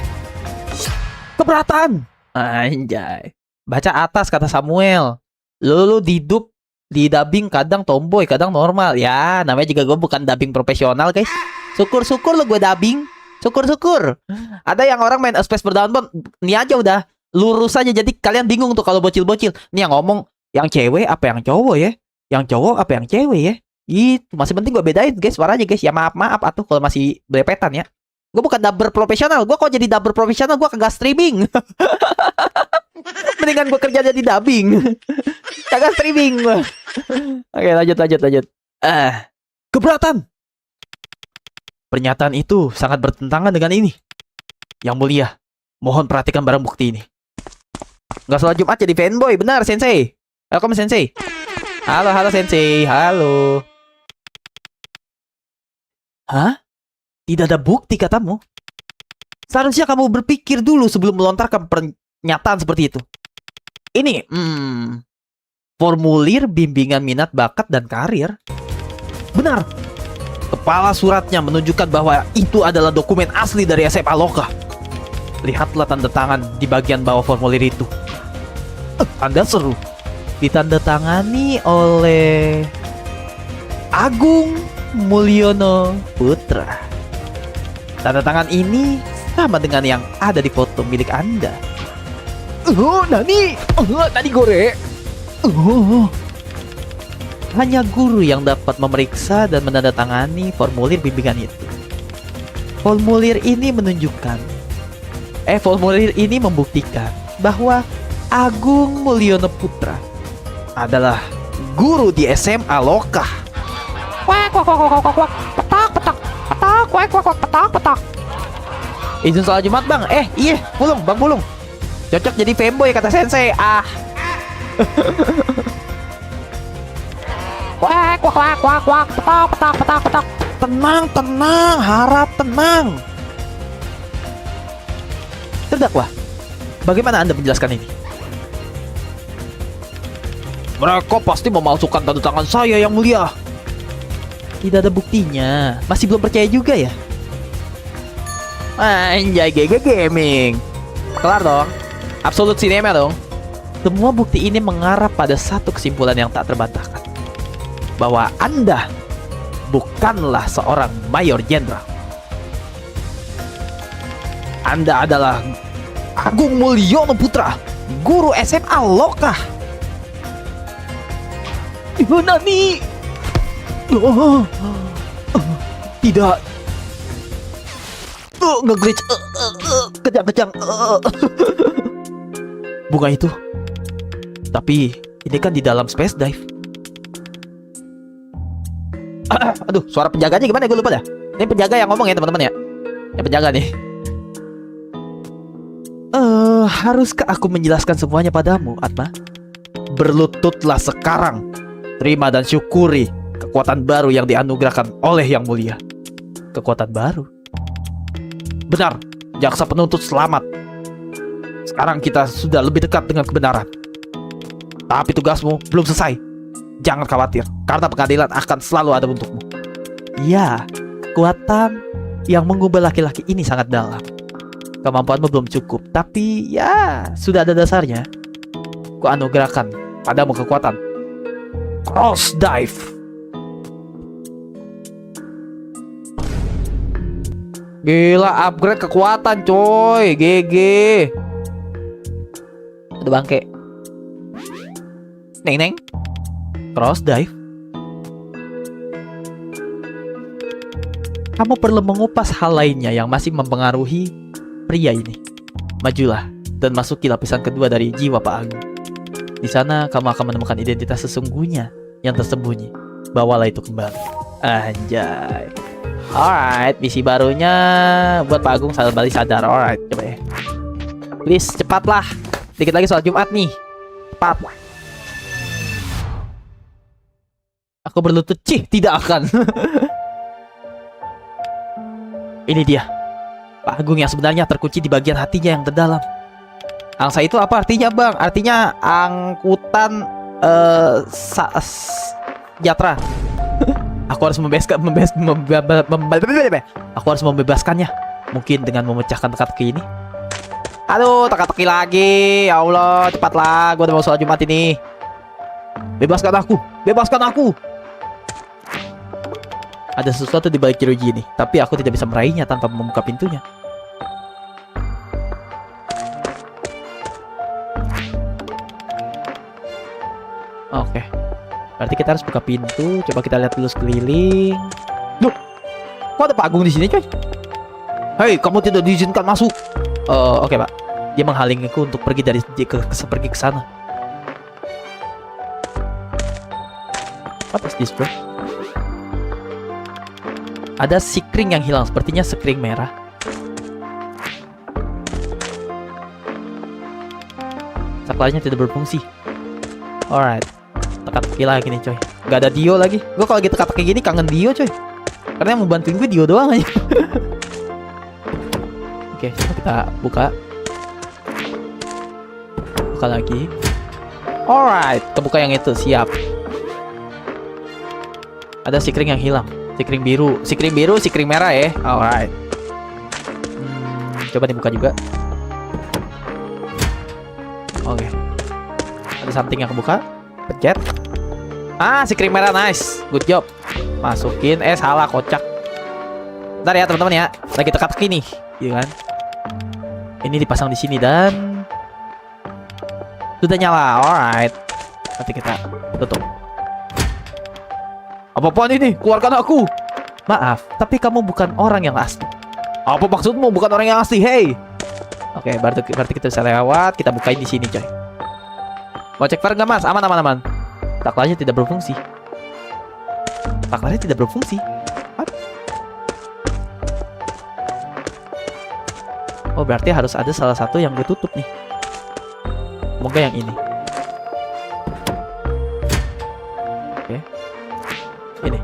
Keberatan. Anjay. Baca atas kata Samuel. Lu didup di dubbing kadang tomboy, kadang normal. Ya, namanya juga gue bukan dubbing profesional, guys. Syukur-syukur lu gue dubbing. Syukur-syukur. Ada yang orang main Space berdaun-daun, ini aja udah lurus aja. Jadi kalian bingung tuh kalau bocil-bocil. Ini yang ngomong yang cewek apa yang cowok ya? Yang cowok apa yang cewek ya? Gitu. Masih penting gue bedain, guys, suaranya, guys. Ya maaf atuh kalau masih belepetan ya. Gue bukan dubber profesional. Gue kok jadi dubber profesional, gue kagak streaming. Mendingan gue kerja jadi dubbing. Kagak streaming gue. Oke, lanjut. Keberatan. Pernyataan itu sangat bertentangan dengan ini. Yang mulia, mohon perhatikan barang bukti ini. Gak salah Jumat jadi fanboy. Benar, Sensei. Welcome, Sensei. Halo, Sensei. Halo. Hah? Tidak ada bukti katamu. Seharusnya kamu berpikir dulu sebelum melontarkan pernyataan seperti itu. Ini, formulir bimbingan minat bakat dan karir. Benar. Kepala suratnya menunjukkan bahwa itu adalah dokumen asli dari SMA Loka. Lihatlah tanda tangan di bagian bawah formulir itu. Tanda seru. Ditandatangani oleh Agung Mulyono Putra. Tanda tangan ini sama dengan yang ada di foto milik Anda. Nani gore. Hanya guru yang dapat memeriksa dan menandatangani formulir bimbingan itu. Formulir ini membuktikan bahwa Agung Mulyono Putra adalah guru di SMA Lokah. Izin soal Jumat bang. Iya, Pulung, bang Pulung. Cocok jadi fanboy kata sensei. Tenang, harap tenang. Terdakwa, bagaimana Anda menjelaskan ini? Mereka pasti memalsukan tanda tangan saya yang mulia. Tidak ada buktinya. Masih belum percaya juga ya? Anjay, GG Gaming. Kelar dong. Absolute Cinema dong. Semua bukti ini mengarah pada satu kesimpulan yang tak terbantahkan, bahwa Anda bukanlah seorang mayor jenderal. Anda adalah Agung Mulyono Putra, guru SMA Lokah. Nani? Tidak. Nge-glitch. Kejang-kejang. Bunga itu. Tapi ini kan di dalam space dive. Aduh, suara penjaganya gimana? Gue lupa dah. Ini penjaga yang ngomong ya teman-teman ya. Ini penjaga nih. Haruskah aku menjelaskan semuanya padamu, Atma? Berlututlah sekarang. Terima dan syukuri kekuatan baru yang dianugerahkan oleh Yang Mulia. Kekuatan baru? Benar, jaksa penuntut selamat. Sekarang kita sudah lebih dekat dengan kebenaran. Tapi tugasmu belum selesai. Jangan khawatir, karena pengadilan akan selalu ada untukmu. Ya, kekuatan yang mengubah laki-laki ini sangat dalam. Kemampuanmu belum cukup, tapi ya sudah ada dasarnya. Ku anugerahkan padamu kekuatan Cross Dive. Gila, upgrade kekuatan coy. GG. Ada bangke. Neng. Cross Dive. Kamu perlu mengupas hal lainnya yang masih mempengaruhi pria ini. Majulah dan masuki lapisan kedua dari jiwa Pak Agung. Di sana kamu akan menemukan identitas sesungguhnya yang tersembunyi. Bawalah itu kembali. Anjay. Alright, misi barunya buat Pak Agung kembali sadar. Alright, coba ya. Please, cepatlah. Dikit lagi soal Jumat nih. Cepat. Aku berlutut. Tidak akan. Ini dia. Pak Agung yang sebenarnya terkunci di bagian hatinya yang terdalam. Angsa itu apa artinya, Bang? Artinya angkutan sejahtera. Aku harus membebaskannya. Mungkin dengan memecahkan teka-teki ini. Aduh, teka-teki lagi. Ya Allah, cepatlah. Gue udah mau sholat Jumat ini. Bebaskan aku. Bebaskan aku. Ada sesuatu di balik jeruji ini, tapi aku tidak bisa meraihnya tanpa membuka pintunya. Oke. Berarti kita harus buka pintu. Coba kita lihat dulu sekeliling. Loh, kok ada Pak Agung di sini, coy? Hei, kamu tidak diizinkan masuk. Oke, Pak. Dia menghalangiku untuk pergi pergi ke sana. What is this, bro? Ada sikring yang hilang, sepertinya sikring merah. Saklarnya tidak berfungsi. Alright. Teka-teki lagi nih, coy. Gak ada Dio lagi. Gue kalau lagi teka-teki gini kangen Dio, coy. Karena yang mau bantuin gue Dio doang aja. Oke, coba kita buka. Buka lagi. Alright, kebuka yang itu, siap. Ada sikring yang hilang. Sikring biru, sikring merah ya. Alright. Coba dibuka juga. Oke. Ada something yang kebuka. Pencet. Sikring merah, nice. Good job. Masukin. Salah, kocak. Bentar ya teman-teman ya. Lagi teka-teki nih, iya kan? Ini dipasang di sini dan sudah nyala. Alright. Nanti kita tutup. Apa-apaan ini? Keluarkan aku. Maaf, tapi kamu bukan orang yang asli. Apa maksudmu bukan orang yang asli? Hey. Oke, berarti kita bisa lewat. Kita bukain di sini, coy. Mau cek fire nggak, Mas? Aman, aman, aman. Taklarnya tidak berfungsi. Taklarnya tidak berfungsi. What? Oh, berarti harus ada salah satu yang gue tutup nih. Semoga yang ini. Oke. Ini.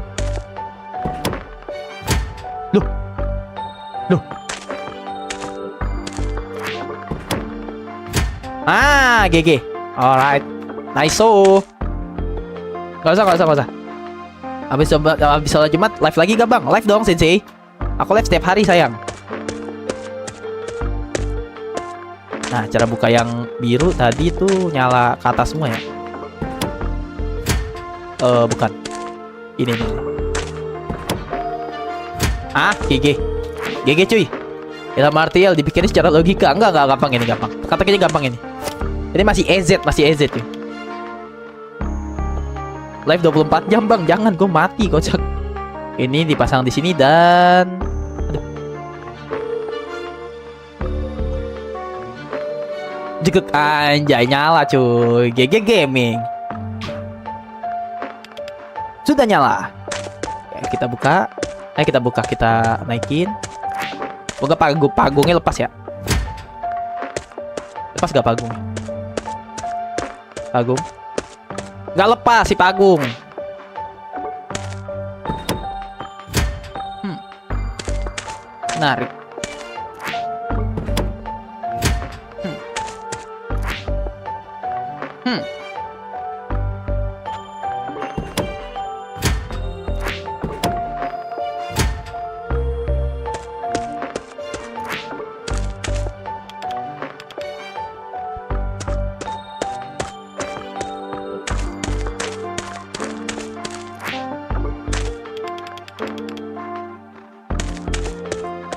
Loh. Loh. Ah, GG. Alright. Nice. So. Gak usah. Habis sholat Jumat live lagi gak, Bang? Live dong, Sensei. Aku live setiap hari, sayang. Nah, cara buka yang biru tadi tuh nyala ke atas semua ya. Bukan. Ini nih. Ah, GG. GG cuy. Kita martial dipikirin secara logika. Enggak gampang ini, gampang. Kata-katanya gampang ini. Ini masih EZ cuy. Live 24 jam, Bang. Jangan, gue mati kocak. Ini dipasang di sini dan jegek, anjay, nyala cuy. GG Gaming. Sudah nyala. Oke, kita buka. Kita naikin. Semoga pagungnya lepas ya. Lepas gak pagungnya? Pagung gak lepas si pagung. Menarik.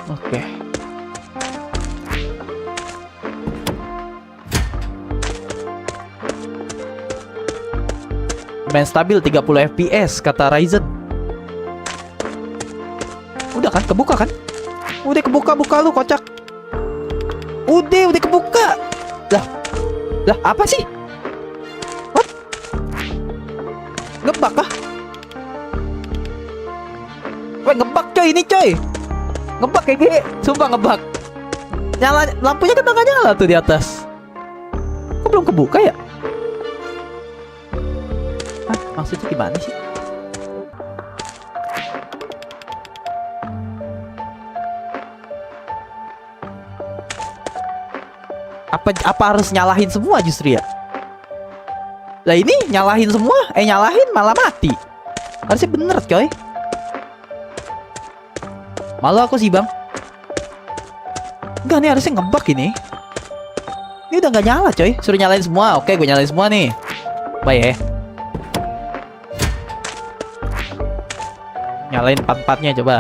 Oke. Main stabil 30 FPS kata Ryzen. Udah kan kebuka kan? Udah kebuka lu kocak. Udah kebuka. Lah apa sih? What? Ngebak kah? Weh, ngebak coy ini coy. Ngebak kayak gini, sumpah ngebak. Nyala, lampunya kan nggak nyala tuh di atas. Kok belum kebuka ya? Hah, maksudnya gimana sih? Apa harus nyalahin semua justru ya? Lah ini nyalahin semua, nyalahin malah mati. Harusnya bener coy. Malu aku sih, Bang. Enggak, nih harusnya ngebug ini. Ini udah nggak nyala coy. Suruh nyalain semua. Oke, gue nyalain semua nih. Bye ya. Nyalain part-partnya coba.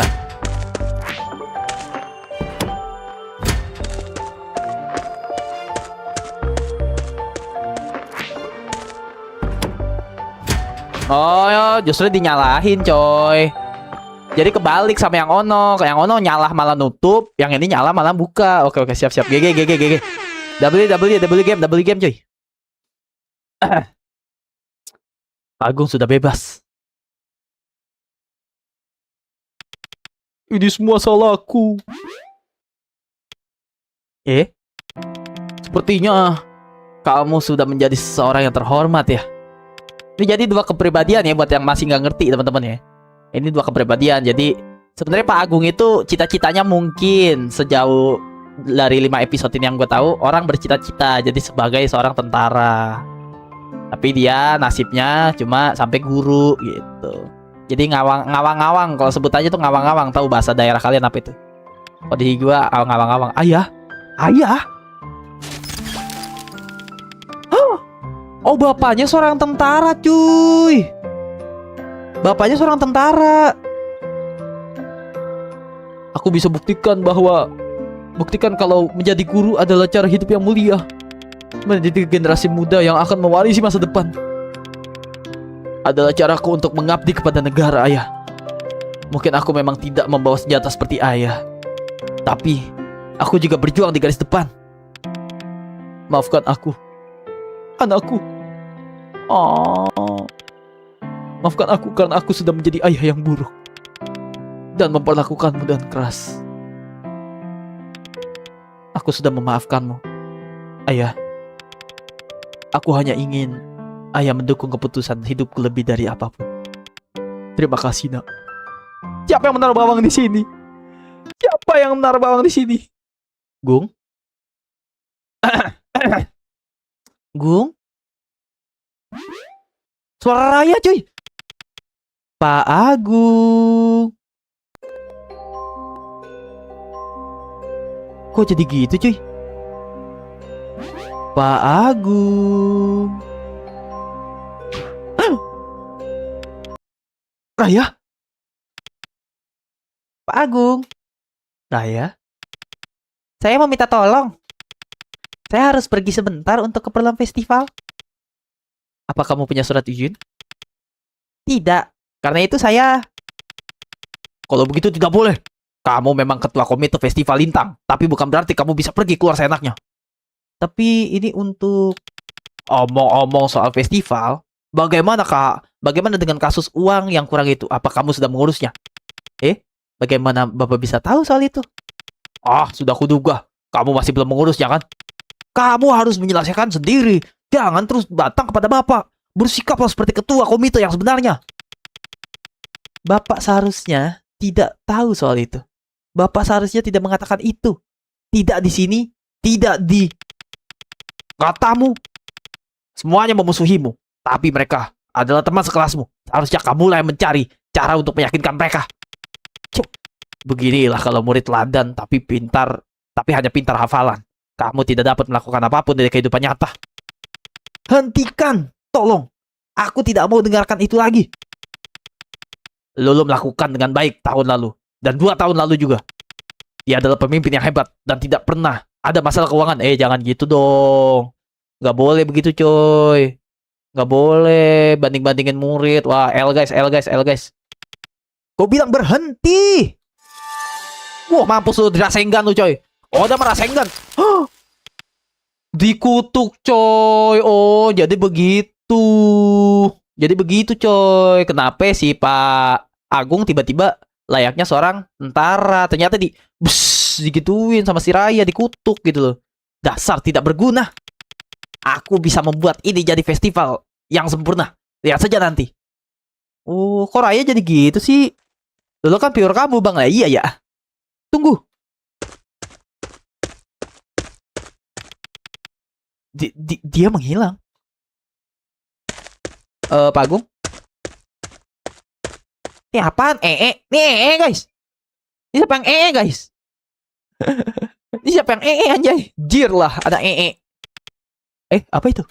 Oh, justru dinyalahin coy. Jadi kebalik sama yang Ono. Yang Ono nyala malah nutup, yang ini nyala malah buka. Oke, siap. GG. Double game coy. Agung sudah bebas. Ini semua salahku. Sepertinya kamu sudah menjadi seseorang yang terhormat ya. Ini jadi dua kepribadian ya buat yang masih nggak ngerti teman-teman ya. Ini dua kepribadian. Jadi sebenarnya Pak Agung itu cita-citanya mungkin sejauh dari 5 episode ini yang gue tahu, orang bercita-cita jadi sebagai seorang tentara. Tapi dia nasibnya cuma sampai guru gitu. Jadi ngawang-ngawang. Kalau sebutannya tuh ngawang-ngawang. Tahu bahasa daerah kalian apa itu? Kalau di gua ngawang-ngawang. Ayah. Oh, bapaknya seorang tentara, cuy. Bapaknya seorang tentara. Aku bisa buktikan kalau menjadi guru adalah cara hidup yang mulia. Menjadi generasi muda yang akan mewarisi masa depan. adalah caraku untuk mengabdi kepada negara, Ayah. Mungkin aku memang tidak membawa senjata seperti Ayah, tapi aku juga berjuang di garis depan. Maafkan aku, anakku. Oh, maafkan aku karena aku sudah menjadi ayah yang buruk dan memperlakukanmu dengan keras. Aku sudah memaafkanmu, Ayah. Aku hanya ingin Ayah mendukung keputusan hidupku lebih dari apapun. Terima kasih, Nak. Siapa yang menaruh bawang di sini? Siapa yang menaruh bawang di sini? Gung? Gung? Suara Raya, cuy. Pak Agung. Kok jadi gitu, cuy? Pak Agung. Raya? Pak Agung. Raya? Saya mau minta tolong. Saya harus pergi sebentar untuk keperluan festival. Apa kamu punya surat izin? Tidak. Karena itu saya... Kalau begitu tidak boleh. Kamu memang ketua komite festival Lintang. Tapi bukan berarti kamu bisa pergi keluar seenaknya. Tapi ini untuk... Omong-omong soal festival... Bagaimana, Kak? Bagaimana dengan kasus uang yang kurang itu? Apa kamu sudah mengurusnya? Bagaimana Bapak bisa tahu soal itu? Ah, sudah kuduga. Kamu masih belum mengurusnya, kan? Kamu harus menyelesaikan sendiri. Jangan terus datang kepada Bapak. Bersikaplah seperti ketua komite yang sebenarnya. Bapak seharusnya tidak tahu soal itu. Bapak seharusnya tidak mengatakan itu. Tidak di sini, tidak di katamu. Semuanya memusuhimu. Tapi mereka adalah teman sekelasmu. Seharusnya kamu yang mencari cara untuk meyakinkan mereka. Beginilah kalau murid ladan tapi pintar, tapi hanya pintar hafalan. Kamu tidak dapat melakukan apapun dari kehidupan nyata. Hentikan, tolong. Aku tidak mau dengarkan itu lagi. Lulu melakukan dengan baik tahun lalu dan 2 tahun lalu juga. Dia adalah pemimpin yang hebat dan tidak pernah ada masalah keuangan. Jangan gitu dong. Gak boleh begitu, coy. Gak boleh banding-bandingin murid. Wah, L guys. Kau bilang berhenti. Wah, mampus lu, dirasenggan lu, coy. Oh, udah merasenggan. Dikutuk, coy. Oh, jadi begitu. Coy. Kenapa sih Pak Agung tiba-tiba layaknya seorang tentara? Ternyata digituin sama si Raya, dikutuk gitu loh. Dasar tidak berguna. Aku bisa membuat ini jadi festival yang sempurna. Lihat saja nanti. Oh, kok Raya jadi gitu sih? Dulu kan pure kamu, Bang. Lah, iya ya. Tunggu. Dia menghilang. Pak Agung? Ini apaan? Nih, guys. Ini siapa yang guys? Ini siapa yang anjay? Jir lah, ada apa itu?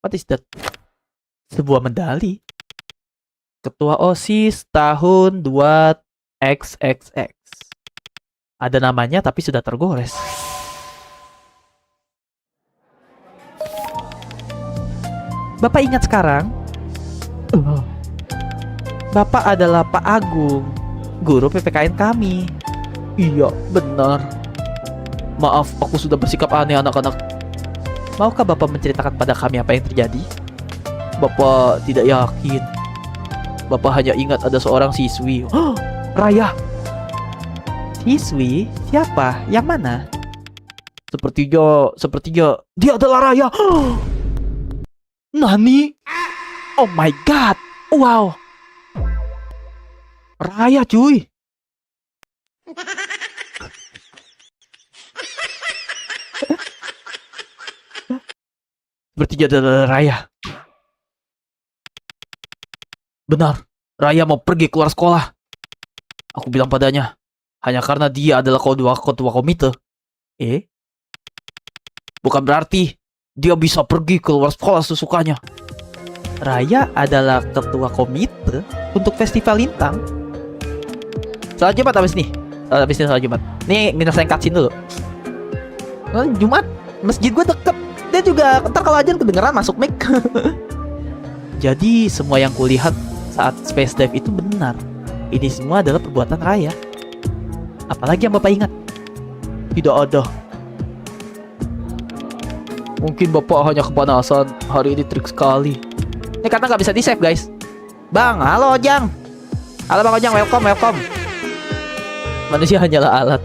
What is that? Sebuah medali. Ketua OSIS tahun 2XXX. Ada namanya tapi sudah tergores. Bapak ingat sekarang? Bapak adalah Pak Agung, guru PPKN kami. Iya, benar. Maaf, aku sudah bersikap aneh, anak-anak. Maukah Bapak menceritakan pada kami apa yang terjadi? Bapak tidak yakin. Bapak hanya ingat ada seorang siswi. Raya. Siswi? Siapa? Yang mana? Sepertinya dia adalah Raya. Nani? Oh my god. Wow. Raya, cuy. Sepertinya adalah Raya. Benar, Raya mau pergi keluar sekolah. Aku bilang padanya, hanya karena dia adalah ketua komite. Bukan berarti dia bisa pergi keluar sekolah sesukanya. Raya adalah ketua komite untuk festival Lintang. Salat Jumat habis nih. Salat Jumat. Nih, minta saya cutscene dulu. Jumat, masjid gue deket. Dia juga ntar kalau ajan kedengeran masuk mic. Jadi semua yang kulihat saat space dive itu benar. Ini semua adalah perbuatan Raya. Apalagi yang Bapak ingat? Tidak ada. Mungkin Bapak hanya kepanasan. Hari ini trik sekali. Ini karena nggak bisa di save guys. Bang, halo Ojang. Halo Bang Ojang, welcome. Manusia hanyalah alat.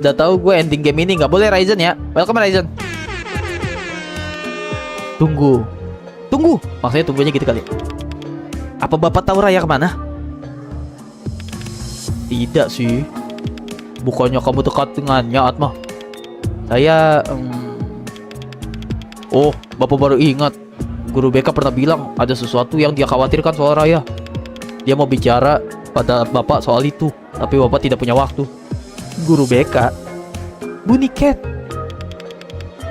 Udah tahu gue ending game ini nggak boleh Ryzen ya. Welcome Ryzen. Tunggu. Maksudnya tunggunya gitu kali. Apa Bapak tahu Raya kemana? Tidak sih. Bukannya kamu dekat dengannya, Atma? Saya Oh, Bapak baru ingat. Guru BK pernah bilang ada sesuatu yang dia khawatirkan soal Raya. Dia mau bicara pada Bapak soal itu, tapi Bapak tidak punya waktu. Guru BK? Bunny Cat?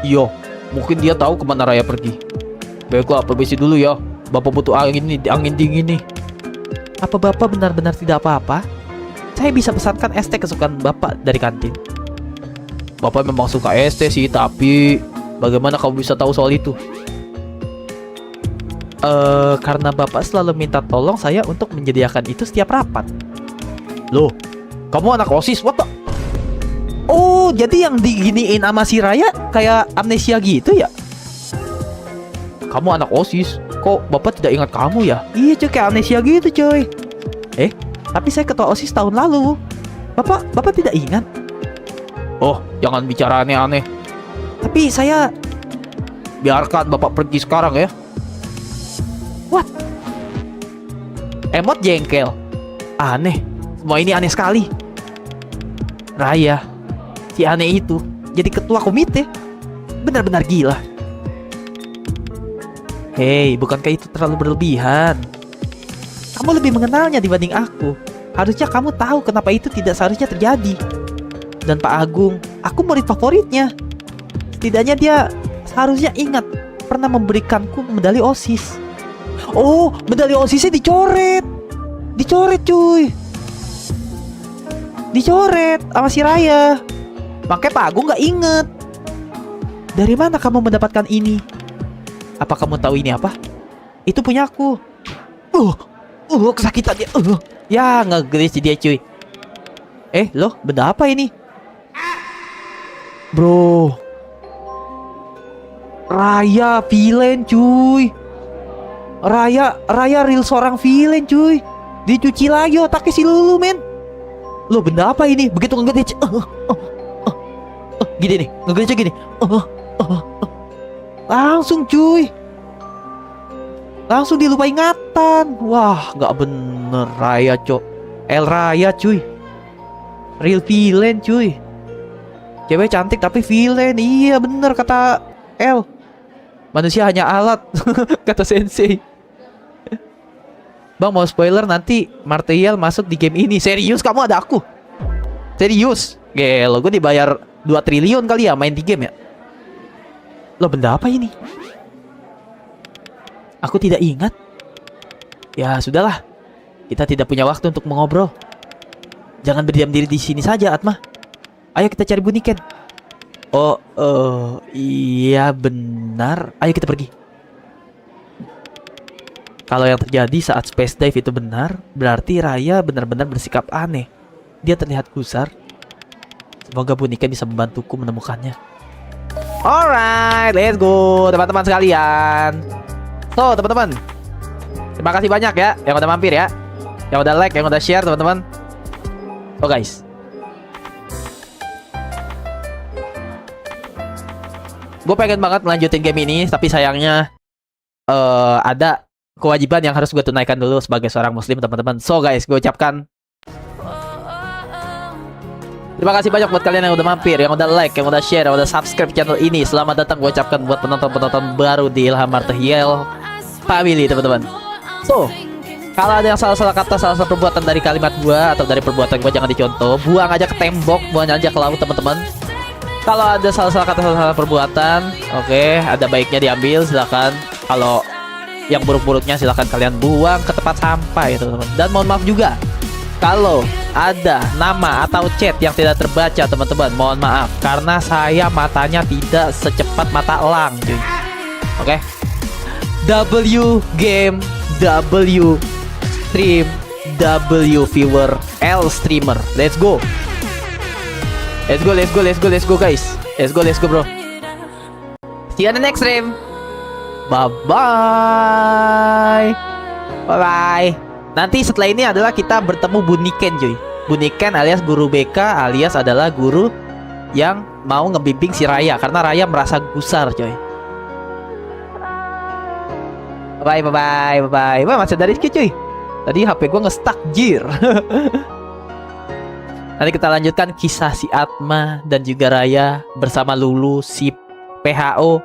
Iya, mungkin dia tahu kemana Raya pergi. Baiklah, permisi dulu ya. Bapak butuh angin dingin nih. Apa Bapak benar-benar tidak apa-apa? Saya bisa pesankan es teh kesukaan Bapak dari kantin. Bapak memang suka es teh sih, tapi bagaimana kamu bisa tahu soal itu? Karena Bapak selalu minta tolong saya untuk menyediakan itu setiap rapat. Loh, kamu anak OSIS, what the? Oh, jadi yang diginiin sama si Raya kayak amnesia gitu ya? Kamu anak OSIS, kok Bapak tidak ingat kamu ya? Iya cuy, kayak amnesia gitu cuy. Tapi saya ketua OSIS tahun lalu. Bapak tidak ingat? Oh, jangan bicara aneh-aneh. Tapi saya... Biarkan Bapak pergi sekarang ya. What? Emot jengkel. Aneh. Semua ini aneh sekali. Raya, si aneh itu jadi ketua komite. Benar-benar gila. Hei, bukankah itu terlalu berlebihan? Kamu lebih mengenalnya dibanding aku. Harusnya kamu tahu kenapa itu tidak seharusnya terjadi. Dan Pak Agung, aku murid favoritnya. Setidaknya dia seharusnya ingat pernah memberikanku medali OSIS. Oh, medali OSISnya dicoret. Dicoret cuy. Dicoret sama si Raya. Makanya Pak Agung gak inget. Dari mana kamu mendapatkan ini? Apa kamu tahu ini apa? Itu punya aku. Kesakitan dia. Ya, ngegelis dia cuy. Loh, benda apa ini? Bro, Raya villain cuy. Raya real seorang villain cuy. Dicuci lagi otaknya si Lulu men. Loh, benda apa ini? Begitu ngegelis. Gini nih, ngegelisnya gini. Langsung cuy. Langsung dilupa ingatan. Wah, gak bener Raya cok. El Raya cuy. Real villain cuy. Cewek cantik tapi villain. Iya bener kata El. Manusia hanya alat. Kata sensei. Bang, mau spoiler, nanti Martial masuk di game ini. Serius kamu ada aku? Serius? Gelo, gue dibayar 2 triliun kali ya main di game ya. Loh, benda apa ini? Aku tidak ingat. Ya sudahlah. Kita tidak punya waktu untuk mengobrol. Jangan berdiam diri di sini saja, Atma. Ayo kita cari Bunny Cat. Iya benar. Ayo kita pergi. Kalau yang terjadi saat space dive itu benar, berarti Raya benar-benar bersikap aneh. Dia terlihat gusar. Semoga Bunny Cat bisa membantuku menemukannya. Alright, let's go teman-teman sekalian. So teman-teman, terima kasih banyak ya yang udah mampir ya, yang udah like, yang udah share teman-teman. Oh guys, gue pengen banget melanjutin game ini, tapi sayangnya ada kewajiban yang harus gue tunaikan dulu sebagai seorang muslim teman-teman. So guys, gue ucapkan terima kasih banyak buat kalian yang udah mampir, yang udah like, yang udah share, yang udah subscribe channel ini. Selamat datang gue ucapkan buat penonton-penonton baru di Ilham Martial Family teman-teman. So, kalau ada yang salah-salah kata, salah satu perbuatan dari kalimat gue atau dari perbuatan gue, jangan dicontoh. Buang aja ke tembok, buang aja ke laut teman-teman. Kalau ada salah-salah kata, salah-salah perbuatan, oke, ada baiknya diambil, silakan. Kalau yang buruk-buruknya silakan kalian buang ke tempat sampah ya teman-teman. Dan mohon maaf juga Kalau ada nama atau chat yang tidak terbaca, teman-teman, mohon maaf karena saya matanya tidak secepat mata elang, cuy. Oke. W game, W stream, W viewer, L streamer. Let's go. Let's go, let's go, let's go, let's go, guys. Let's go, bro. See you on the next stream. Bye-bye. Bye-bye. Nanti setelah ini adalah kita bertemu Buniken, cuy. Buniken alias guru BK alias adalah guru yang mau ngebimbing si Raya karena Raya merasa gusar, coy. Bye-bye. Wah, masih dari sedikit, cuy. Tadi HP gue nge-stuck, jir. Nanti kita lanjutkan kisah si Atma dan juga Raya bersama Lulu, si PHO,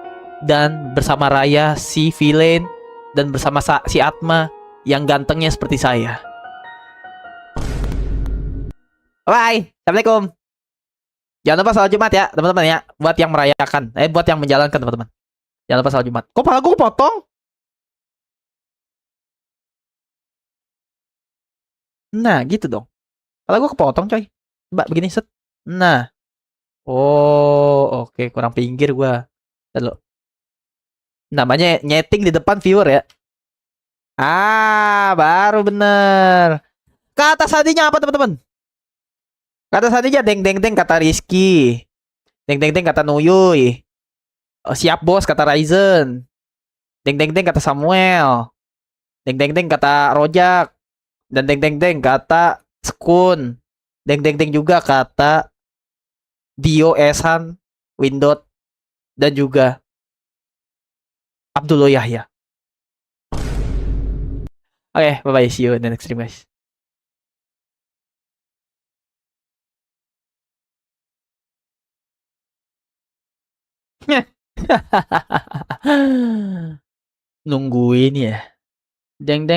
dan bersama Raya, si Villain, dan bersama si Atma yang gantengnya seperti saya. Bye. Assalamualaikum. Jangan lupa salat Jumat ya, teman-teman ya. Buat yang merayakan, buat yang menjalankan, teman-teman. Jangan lupa salat Jumat. Kok pala gue kepotong? Nah, gitu dong. Pala gue kepotong, coy. Coba begini, set. Nah. Oh, oke. Kurang pinggir gue. Lalu. Namanya nyeting di depan viewer ya. Ah, baru bener. Kata sadinya apa, teman-teman? Kata sadinya deng kata Rizky. Deng kata Nuyuy. Oh, siap bos kata Ryzen. Deng kata Samuel. Deng kata Rojak. Dan deng kata Skun. Deng juga kata Dio Esan, Windot, dan juga Abdullah Yahya. Oke, bye-bye. See you in the next stream, guys. Nungguin ya. Deng.